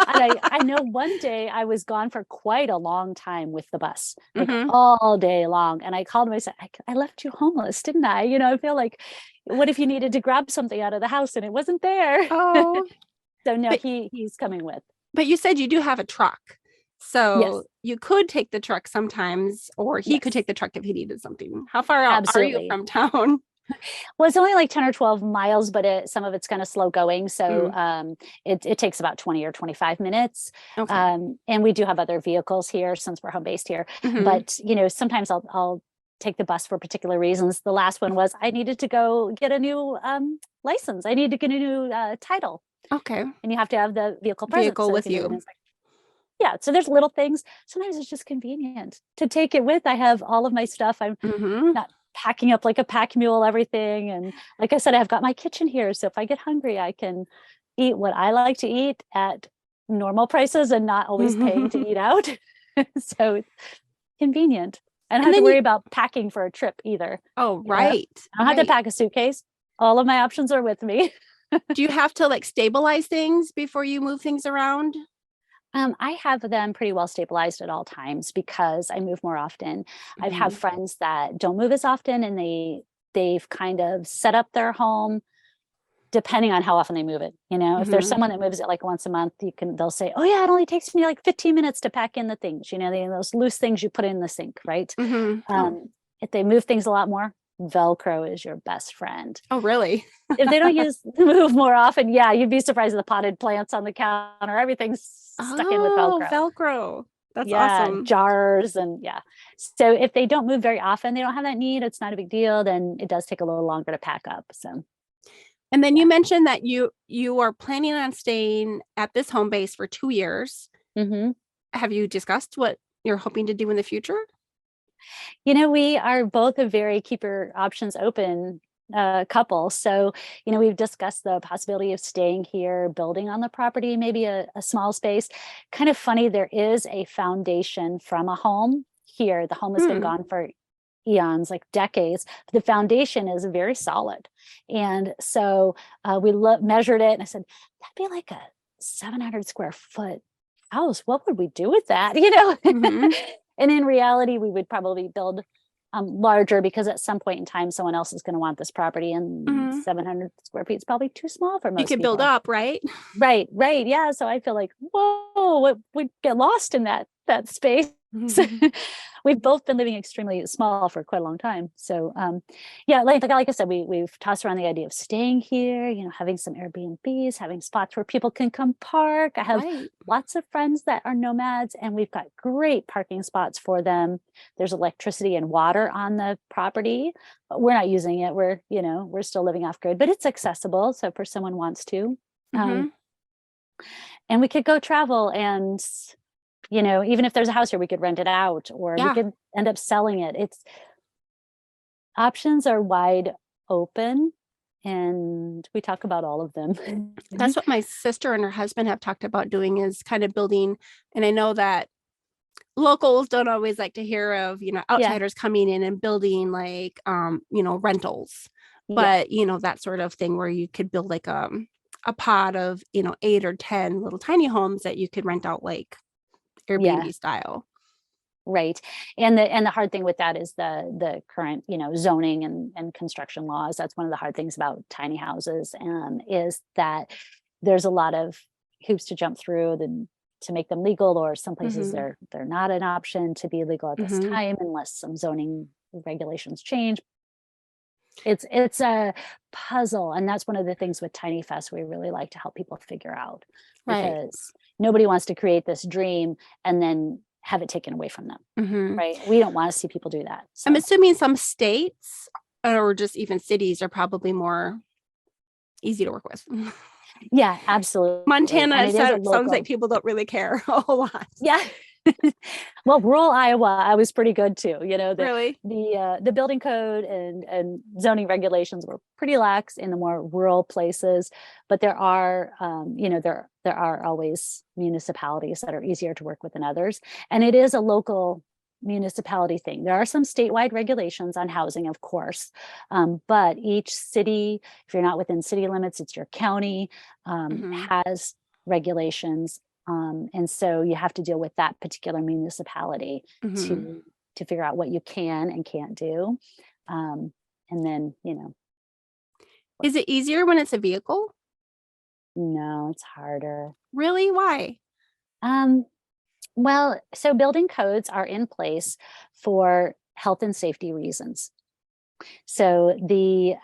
I know one day I was gone for quite a long time with the bus, like Hmm. all day long. And I called him, I said, I left you homeless, didn't I? I feel like, what if you needed to grab something out of the house and it wasn't there? Oh, So no, but he's coming with. but you said you do have a truck. So Yes. you could take the truck sometimes, or he could Yes. take the truck if he needed something. How far out are you Absolutely. from town? Well, it's only like 10 or 12 miles, but some of it's kind of slow going. So Mm, it takes about 20 or 25 minutes. okay. And we do have other vehicles here since we're home based here. Hmm. But, sometimes I'll take the bus for particular reasons. The last one was I needed to go get a new license. I need to get a new title. Okay. And you have to have the vehicle present Vehicle so they with can do an you. inspection. Yeah. So there's little things. Sometimes it's just convenient to take it with. I have all of my stuff. I'm Hmm. not packing up like a pack mule, everything. And like I said, I've got my kitchen here. So if I get hungry, I can eat what I like to eat at normal prices and not always paying to eat out. So it's convenient. I don't And have to then worry about packing for a trip either. oh, You know, right, I don't have to right. pack a suitcase. All of my options are with me. Do you have to like stabilize things before you move things around? I have them pretty well stabilized at all times because I move more often. I have Hmm. friends that don't move as often and they've kind of set up their home depending on how often they move it. If there's Hmm. someone that moves it like once a month, they'll say, "Oh yeah, it only takes me like 15 minutes to pack in the things." Those loose things you put in the sink, right? Hmm. Oh, If they move things a lot more, Velcro is your best friend. oh, really? If they don't move more often, yeah, you'd be surprised at the potted plants on the counter. Everything's stuck in with Oh, Velcro. Velcro. That's Yeah, awesome. jars and yeah. So if they don't move very often, they don't have that need, it's not a big deal, then it does take a little longer to pack up. So And then you yeah. mentioned that you are planning on staying at this home base for 2 years. Hmm. Have you discussed what you're hoping to do in the future? We are both a very keep your options open couple. So, we've discussed the possibility of staying here, building on the property, maybe a small space. Kind of funny, there is a foundation from a home here. The home has been Hmm. gone for eons, like decades. But the foundation is very solid. And so we measured it and I said, that'd be like a 700 square foot house. What would we do with that? Hmm. And in reality, we would probably build larger because at some point in time, someone else is going to want this property, and Hmm. 700 square feet is probably too small for You most could build people. up, right? Right, right, yeah. So I feel like, whoa, we'd get lost in that space. Hmm. We've both been living extremely small for quite a long time. So yeah, like I said, we've tossed around the idea of staying here, having some Airbnbs, having spots where people can come park. I have Right. lots of friends that are nomads and we've got great parking spots for them. There's electricity and water on the property, but we're not using it. We're still living off grid, but it's accessible. So if someone wants to. Um, Hmm. and we could go travel and even if there's a house here we could rent it out or we Yeah. could end up selling it. It's options are wide open and we talk about all of them. That's what my sister and her husband have talked about doing is kind of building. And I know that locals don't always like to hear of, Yeah, outsiders coming in and building like, rentals, yeah, but, that sort of thing where you could build like a pod of, 8 or 10 little tiny homes that you could rent out like yeah, Airbnb style. right. And the hard thing with that is the current zoning and construction laws. That's one of the hard things about tiny houses, is that there's a lot of hoops to jump through to make them legal, or some places Hmm. they're not an option to be legal at this Hmm. time unless some zoning regulations change. It's a puzzle, and that's one of the things with TinyFest we really like to help people figure out, Right. because nobody wants to create this dream and then have it taken away from them, Hmm. right? We don't want to see people do that. I'm So assuming some states or just even cities are probably more easy to work with. yeah, absolutely. Montana And it is a sounds like local. people don't really care a whole lot. Yeah. Well, rural Iowa, I was pretty good too. Really? The building code and zoning regulations were pretty lax in the more rural places, but there are, there are always municipalities that are easier to work with than others, and it is a local municipality thing. There are some statewide regulations on housing, of course, but each city, if you're not within city limits, it's your county, Hmm. has regulations, and so you have to deal with that particular municipality Hmm. to figure out what you can and can't do. Um, and then, Is it easier when it's a vehicle? no, it's harder. Really? Why? Um, Well, so building codes are in place for health and safety reasons. So the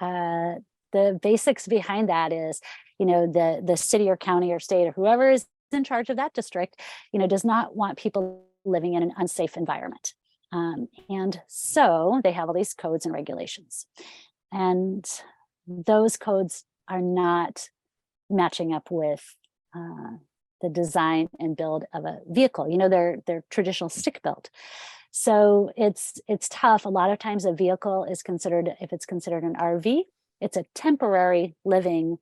basics behind that is, the city or county or state or whoever is in charge of that district, does not want people living in an unsafe environment. And so they have all these codes and regulations. And those codes are not matching up with the design and build of a vehicle. They're traditional stick built. So it's tough. A lot of times a vehicle is considered, if it's considered an RV, it's a temporary living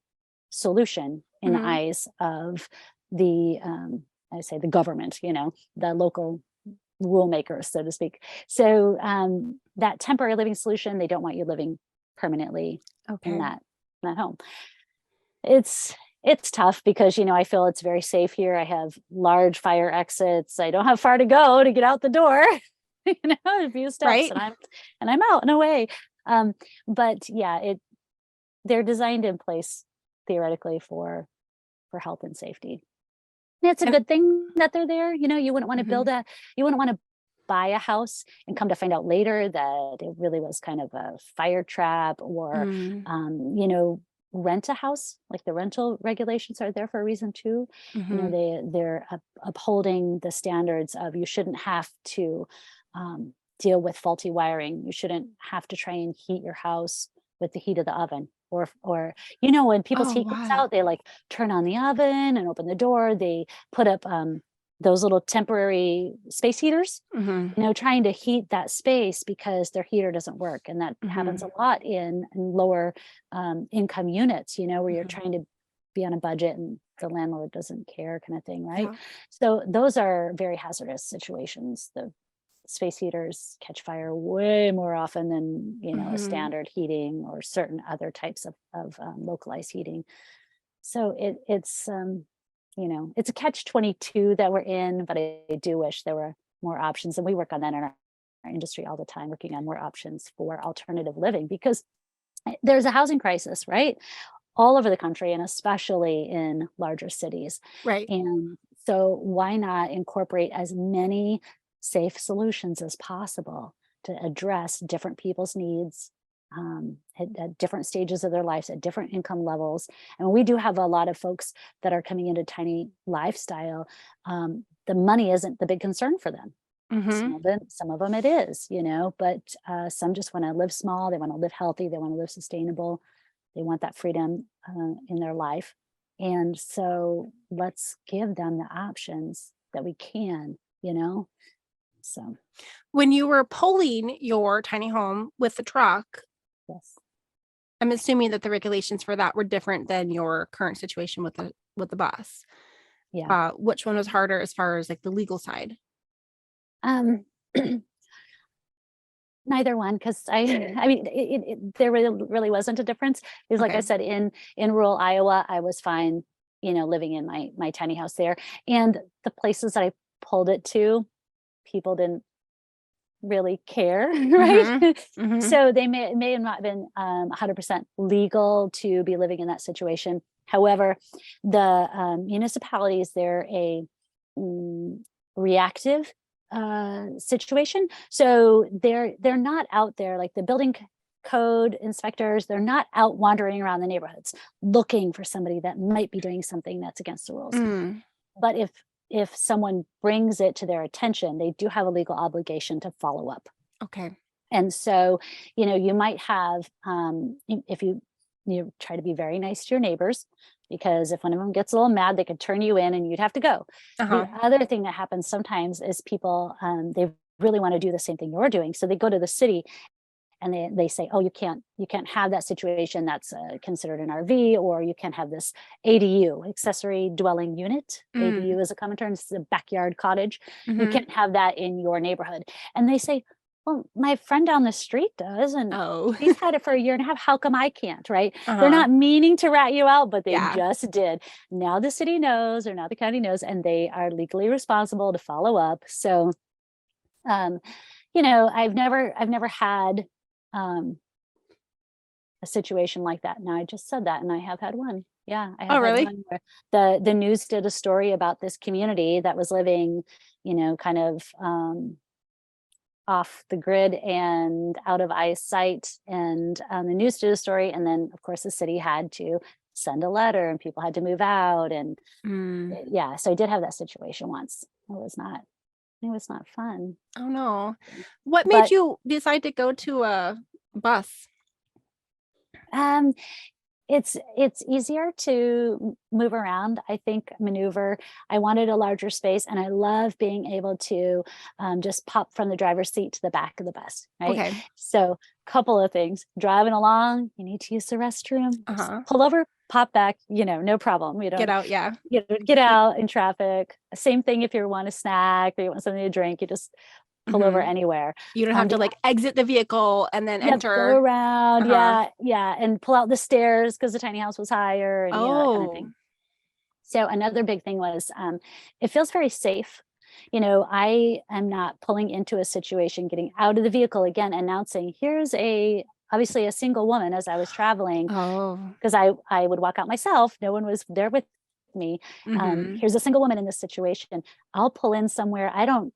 solution in the eyes of the I say the government, the local rule makers, so to speak. So that temporary living solution, they don't want you living permanently in that home. It's tough because I feel it's very safe here. I have large fire exits. I don't have far to go to get out the door. A few steps, Right. and I'm out and away. But yeah, they're designed in place theoretically for health and safety. And it's a good thing that they're there. You wouldn't want to you wouldn't want to buy a house and come to find out later that it really was kind of a fire trap, or rent a house. Like, the rental regulations are there for a reason too. They're upholding the standards of, you shouldn't have to deal with faulty wiring. You shouldn't have to try and heat your house with the heat of the oven, or when people's heat goes out, they like turn on the oven and open the door. They put up those little temporary space heaters, trying to heat that space because their heater doesn't work. And that happens a lot in lower income units, where you're trying to be on a budget and the landlord doesn't care, kind of thing, right? So those are very hazardous situations. The space heaters catch fire way more often than a standard heating or certain other types of localized heating. So it's it's a catch-22 that we're in, but I do wish there were more options, and we work on that in our industry all the time, working on more options for alternative living, because there's a housing crisis, right, all over the country, and especially in larger cities. Right. And so why not incorporate as many safe solutions as possible to address different people's needs at different stages of their lives, at different income levels. And we do have a lot of folks that are coming into tiny lifestyle. The money isn't the big concern for them. Some of them it is, but some just want to live small. They want to live healthy. They want to live sustainable. They want that freedom in their life. And so let's give them the options that we can, So when you were pulling your tiny home with the truck, yes, I'm assuming that the regulations for that were different than your current situation with the bus. Yeah. Which one was harder as far as like the legal side? Neither one, because I mean, there really wasn't a difference. Because like I said, in rural Iowa, I was fine, living in my tiny house there. And the places that I pulled it to, people didn't really care, right? So they may have not been 100% legal to be living in that situation. However, the municipalities, they're a reactive situation. So they're not out there like the building code inspectors. They're not out wandering around the neighborhoods looking for somebody that might be doing something that's against the rules. But if someone brings it to their attention, they do have a legal obligation to follow up. Okay. And so, you might have, if you try to be very nice to your neighbors, because if one of them gets a little mad, they could turn you in and you'd have to go. The other thing that happens sometimes is people, they really want to do the same thing you're doing. So they go to the city and they say, oh, you can't have that situation. That's considered an RV, or you can't have this ADU, accessory dwelling unit. ADU is a common term. It's a backyard cottage. You can't have that in your neighborhood. And they say, well, my friend down the street does, and he's had it for a year and a half. How come I can't, right? They're not meaning to rat you out, but they just did. Now the city knows, or now the county knows, and they are legally responsible to follow up. So, I've never had a situation like that. Now I just said that, and I have had one. Yeah, I have had really? one where the news did a story about this community that was living kind of off the grid and out of eyesight. And the news did a story. And then, of course, the city had to send a letter and people had to move out. And yeah, so I did have that situation once. It was not fun. Oh no. What made But you decide to go to a bus? um, it's easier to move around, I think, maneuver. I wanted a larger space, and I love being able to just pop from the driver's seat to the back of the bus, right? Okay. So couple of things. Driving along, you need to use the restroom, just Uh-huh. pull over, pop back, no problem. You Get don't out, yeah. get out in traffic. Same thing if you want a snack or you want something to drink, you just pull over anywhere. You don't have to like exit the vehicle and then enter. Go around, Uh-huh. yeah, and pull out the stairs because the tiny house was higher, and that kind of Oh. thing. So another big thing was it feels very safe. I am not pulling into a situation, getting out of the vehicle again, announcing here's obviously a single woman as I was traveling, Oh. because I would walk out myself. No one was there with me. Here's a single woman in this situation. I'll pull in somewhere. I don't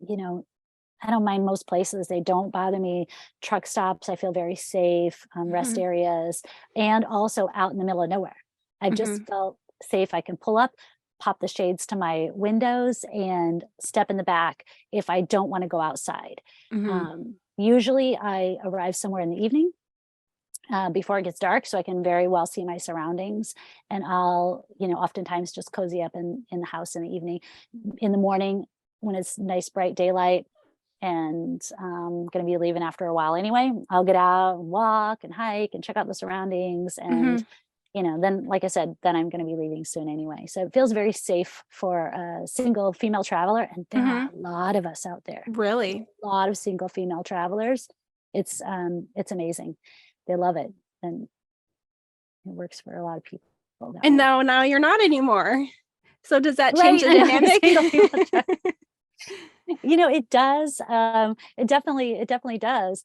mind most places. They don't bother me. Truck stops, I feel very safe. Rest areas, and also out in the middle of nowhere. I've just felt safe. I can pull up, pop the shades to my windows, and step in the back if I don't want to go outside. Usually I arrive somewhere in the evening before it gets dark, so I can very well see my surroundings. And I'll, oftentimes just cozy up in the house in the evening. In the morning, when it's nice bright daylight, and I'm going to be leaving after a while anyway, I'll get out and walk and hike and check out the surroundings. And, then, like I said, then I'm going to be leaving soon anyway. So it feels very safe for a single female traveler. And there are a lot of us out there. Really? A lot of single female travelers. It's amazing. They love it. And it works for a lot of people. And now you're not anymore. So does that change the dynamic? It does. It definitely does.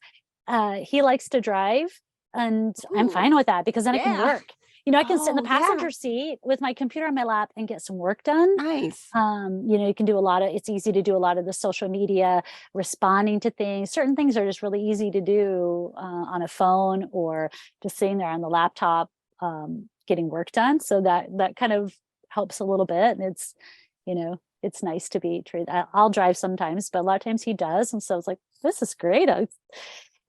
He likes to drive, and I'm fine with that because then I can work. I can sit in the passenger seat with my computer on my lap and get some work done. Nice. You can do it's easy to do a lot of the social media, responding to things. Certain things are just really easy to do on a phone or just sitting there on the laptop, getting work done. So that kind of helps a little bit. And it's nice to be treated. I'll drive sometimes, but a lot of times he does. And so it's like, this is great. I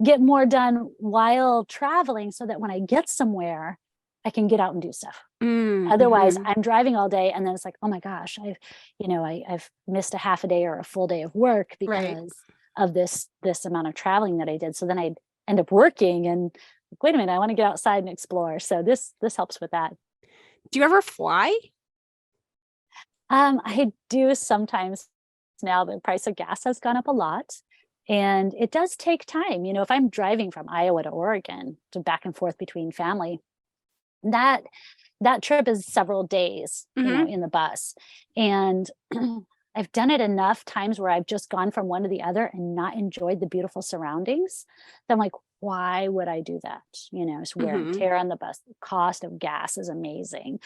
get more done while traveling so that when I get somewhere, I can get out and do stuff. Otherwise, I'm driving all day and then it's like, oh my gosh, I've missed a half a day or a full day of work because of this amount of traveling that I did. So then I'd end up working and wait a minute, I want to get outside and explore. So this helps with that. Do you ever fly? I do sometimes. Now the price of gas has gone up a lot, and it does take time. If I'm driving from Iowa to Oregon to back and forth between family, that trip is several days, in the bus. And I've done it enough times where I've just gone from one to the other and not enjoyed the beautiful surroundings. So I'm like, why would I do that? It's wear and tear on the bus. The cost of gas is amazing.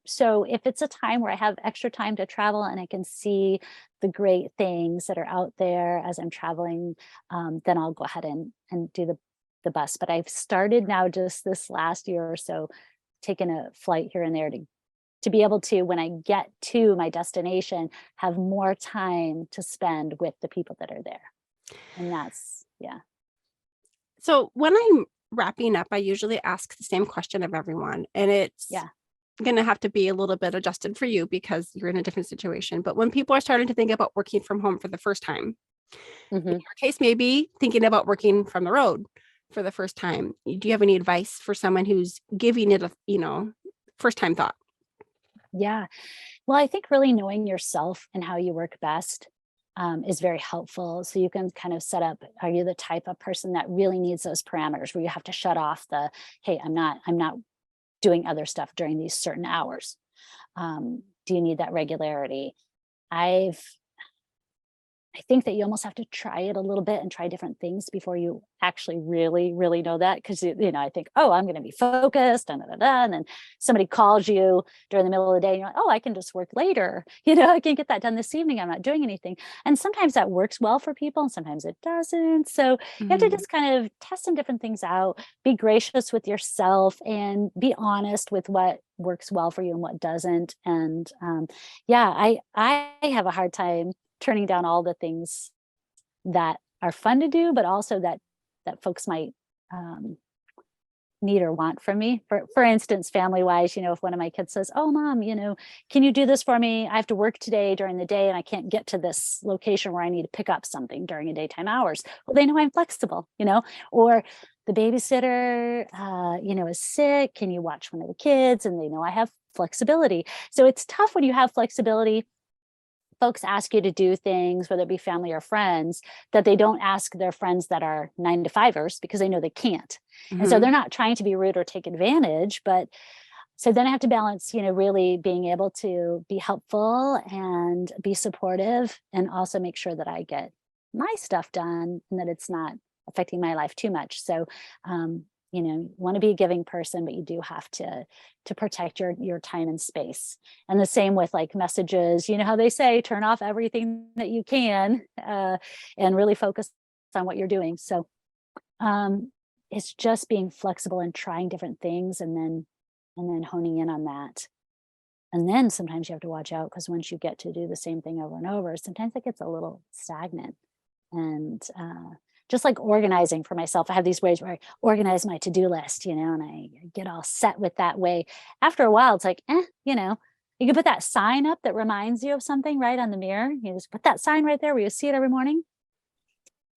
So if it's a time where I have extra time to travel and I can see the great things that are out there as I'm traveling, then I'll go ahead and do the bus. But I've started now just this last year or so, taking a flight here and there to be able to, when I get to my destination, have more time to spend with the people that are there. And that's, yeah. So when I'm wrapping up, I usually ask the same question of everyone, and it's going to have to be a little bit adjusted for you because you're in a different situation. But when people are starting to think about working from home for the first time, in your case, maybe thinking about working from the road for the first time, do you have any advice for someone who's giving it a, first time thought? Yeah. Well, I think really knowing yourself and how you work best is very helpful. So you can kind of set up, are you the type of person that really needs those parameters where you have to shut off hey, I'm not doing other stuff during these certain hours? Do you need that regularity? I've I think that you almost have to try it a little bit and try different things before you actually really, really know that. Because I think, oh, I'm going to be focused, and then somebody calls you during the middle of the day, and you're like, oh, I can just work later. I can get that done this evening. I'm not doing anything. And sometimes that works well for people, and sometimes it doesn't. So you have to Mhm. just kind of test some different things out, be gracious with yourself, and be honest with what works well for you and what doesn't. And yeah, I have a hard time turning down all the things that are fun to do, but also that folks might um, need or want from me. For instance, family wise, if one of my kids says, "Oh, mom, can you do this for me? I have to work today during the day, and I can't get to this location where I need to pick up something during a daytime hours." Well, they know I'm flexible, or the babysitter, is sick. Can you watch one of the kids? And they know I have flexibility. So it's tough when you have flexibility. Folks ask you to do things, whether it be family or friends, that they don't ask their friends that are 9 to 5ers because they know they can't. And so Mhm. they're not trying to be rude or take advantage, but so then I have to balance, really being able to be helpful and be supportive and also make sure that I get my stuff done and that it's not affecting my life too much. So, you want to be a giving person, but you do have to protect your time and space. And the same with like messages, how they say, turn off everything that you can and really focus on what you're doing. So um, it's just being flexible and trying different things and then honing in on that. And then sometimes you have to watch out because once you get to do the same thing over and over, sometimes it gets a little stagnant. And just like organizing for myself, I have these ways where I organize my to do list, and I get all set with that way. After a while, it's like, you can put that sign up that reminds you of something right on the mirror. You just put that sign right there where you see it every morning.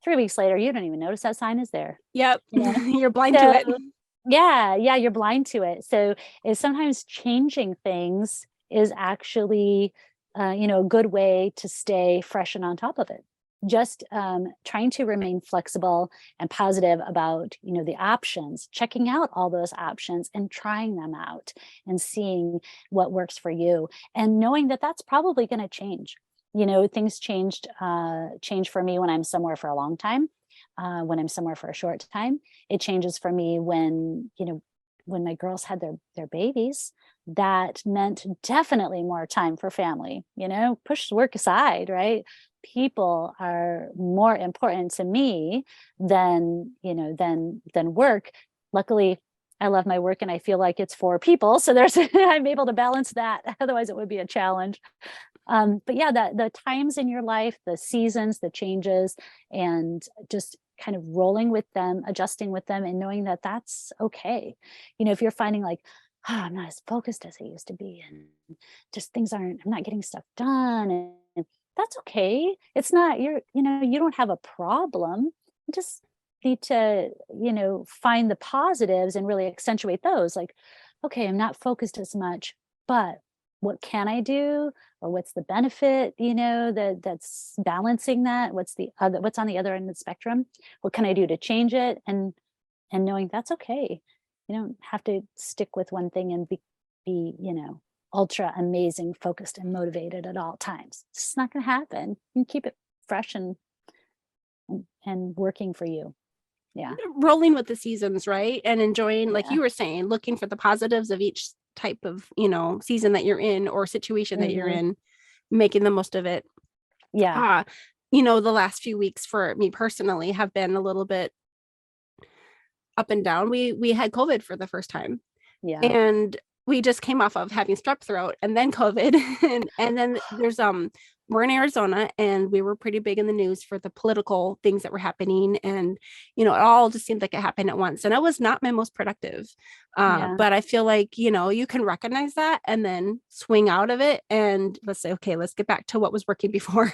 3 weeks later, you don't even notice that sign is there. Yep. You know, You're blind to so it. yeah, you're blind to it. So is sometimes changing things is actually, a good way to stay fresh and on top of it. Just trying to remain flexible and positive about, the options, checking out all those options and trying them out and seeing what works for you, and knowing that that's probably going to change. Things change for me when I'm somewhere for a long time, when I'm somewhere for a short time. It changes for me when my girls had their babies. That meant definitely more time for family. Push work aside, right? People are more important to me than work. Luckily, I love my work and I feel like it's for people. So there's I'm able to balance that. Otherwise, it would be a challenge. But yeah, the times in your life, the seasons, the changes, and just kind of rolling with them, adjusting with them, and knowing that that's okay. If you're finding like, I'm not as focused as I used to be, and just I'm not getting stuff done, and that's okay. It's not, you don't have a problem. You just need to, find the positives and really accentuate those. Like, okay, I'm not focused as much, but what can I do? Or what's the benefit, that's balancing that? What's on the other end of the spectrum? What can I do to change it? And knowing that's okay. You don't have to stick with one thing and be, ultra amazing, focused and motivated at all times. It's just not going to happen. You can keep it fresh and working for you. Yeah. Rolling with the seasons, right? And enjoying, like Yeah. you were saying, looking for the positives of each type of, season that you're in or situation that you're Hmm. in, making the most of it. Yeah. Uh, the last few weeks for me personally have been a little bit up and down. We had COVID for the first time, Yeah. and we just came off of having strep throat and then COVID. And then there's we're in Arizona and we were pretty big in the news for the political things that were happening, and it all just seemed like it happened at once, and I was not my most productive. Yeah. But I feel like you can recognize that and then swing out of it and let's say, okay, let's get back to what was working before.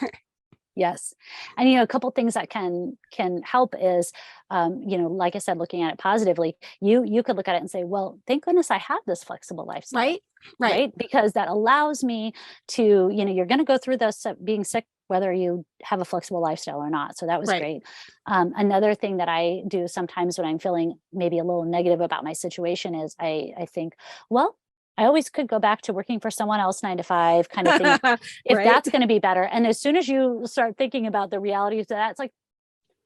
Yes. And a couple things that can help is like I said, looking at it positively, you could look at it and say, well, thank goodness I have this flexible lifestyle, Right. right? Because that allows me to, you're going to go through this being sick whether you have a flexible lifestyle or not. So that was Right. great. Another thing that I do sometimes when I'm feeling maybe a little negative about my situation is I think, well, I always could go back to working for someone else 9 to 5 kind of thing if Right. that's going to be better. And as soon as you start thinking about the realities of that, it's like,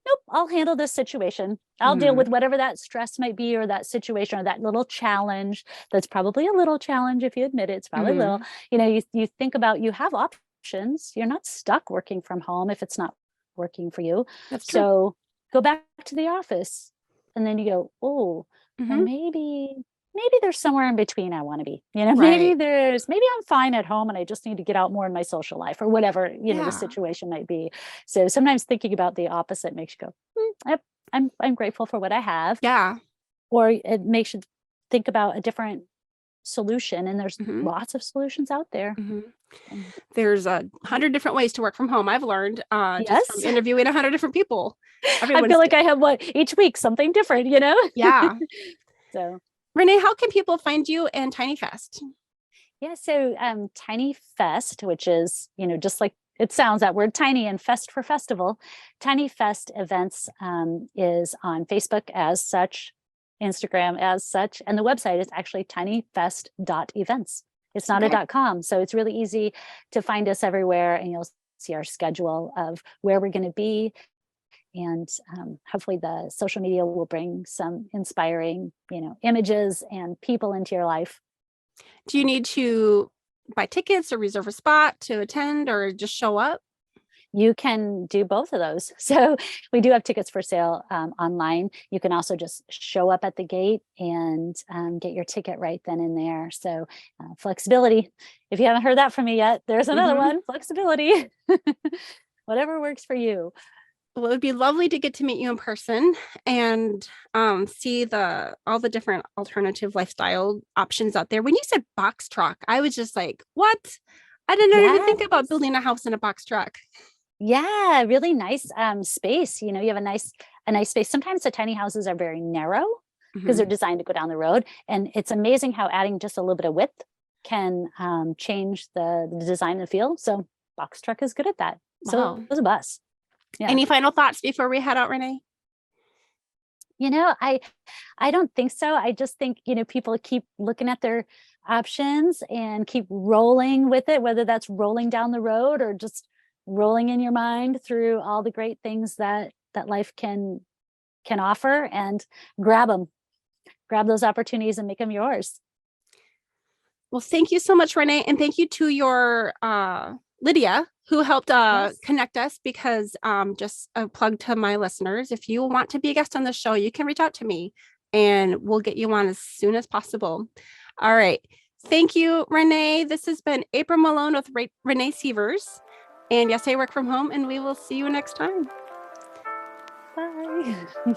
nope, I'll handle this situation. I'll deal with whatever that stress might be, or that situation, or that little challenge. That's probably a little challenge. If you admit it, it's probably little. You think about, you have options. You're not stuck working from home if it's not working for you. That's true. So go back to the office, and then you go, oh, well, Mhm. maybe there's somewhere in between I want to be. Right. Maybe I'm fine at home and I just need to get out more in my social life, or whatever, the Yeah. situation might be. So sometimes thinking about the opposite makes you go, yep, I'm grateful for what I have. Yeah. Or it makes you think about a different solution, and there's Mhm. lots of solutions out there. Mhm. There's 100 different ways to work from home. I've learned just from Yes. interviewing 100 different people. I feel Everyone's like I have each week something different, yeah. So Renee, how can people find you and TinyFest? yeah, so TinyFest, which is, just like it sounds, that word tiny, and fest for festival. TinyFest events is on Facebook as such, Instagram as such, and the website is actually tinyfest.events. It's not Okay. a .com, so it's really easy to find us everywhere, and you'll see our schedule of where we're going to be. And hopefully the social media will bring some inspiring, images and people into your life. Do you need to buy tickets or reserve a spot to attend or just show up? You can do both of those. So we do have tickets for sale online. You can also just show up at the gate and get your ticket right then and there. So flexibility. If you haven't heard that from me yet, there's another one, flexibility. Whatever works for you. Well, it would be lovely to get to meet you in person and see all the different alternative lifestyle options out there. When you said box truck, I was just like, what? I didn't even think about Yes. building a house in a box truck. Yeah, really nice space. You have a nice space. Sometimes the tiny houses are very narrow because they're designed to go down the road. And it's amazing how adding just a little bit of width can change the design and the feel. So box truck is good at that. So Wow. is a bus. Yeah. Any final thoughts before we head out, Renee? I don't think so. I just think, people keep looking at their options and keep rolling with it, whether that's rolling down the road or just rolling in your mind through all the great things that life can offer, and grab those opportunities and make them yours. Well, thank you so much, Renee. And thank you to your Lydia, who helped Yes. connect us, because just a plug to my listeners, if you want to be a guest on the show, you can reach out to me and we'll get you on as soon as possible. All right. Thank you, Renee. This has been April Malone with Renee Seevers. And yes, I work from home, and we will see you next time. Bye.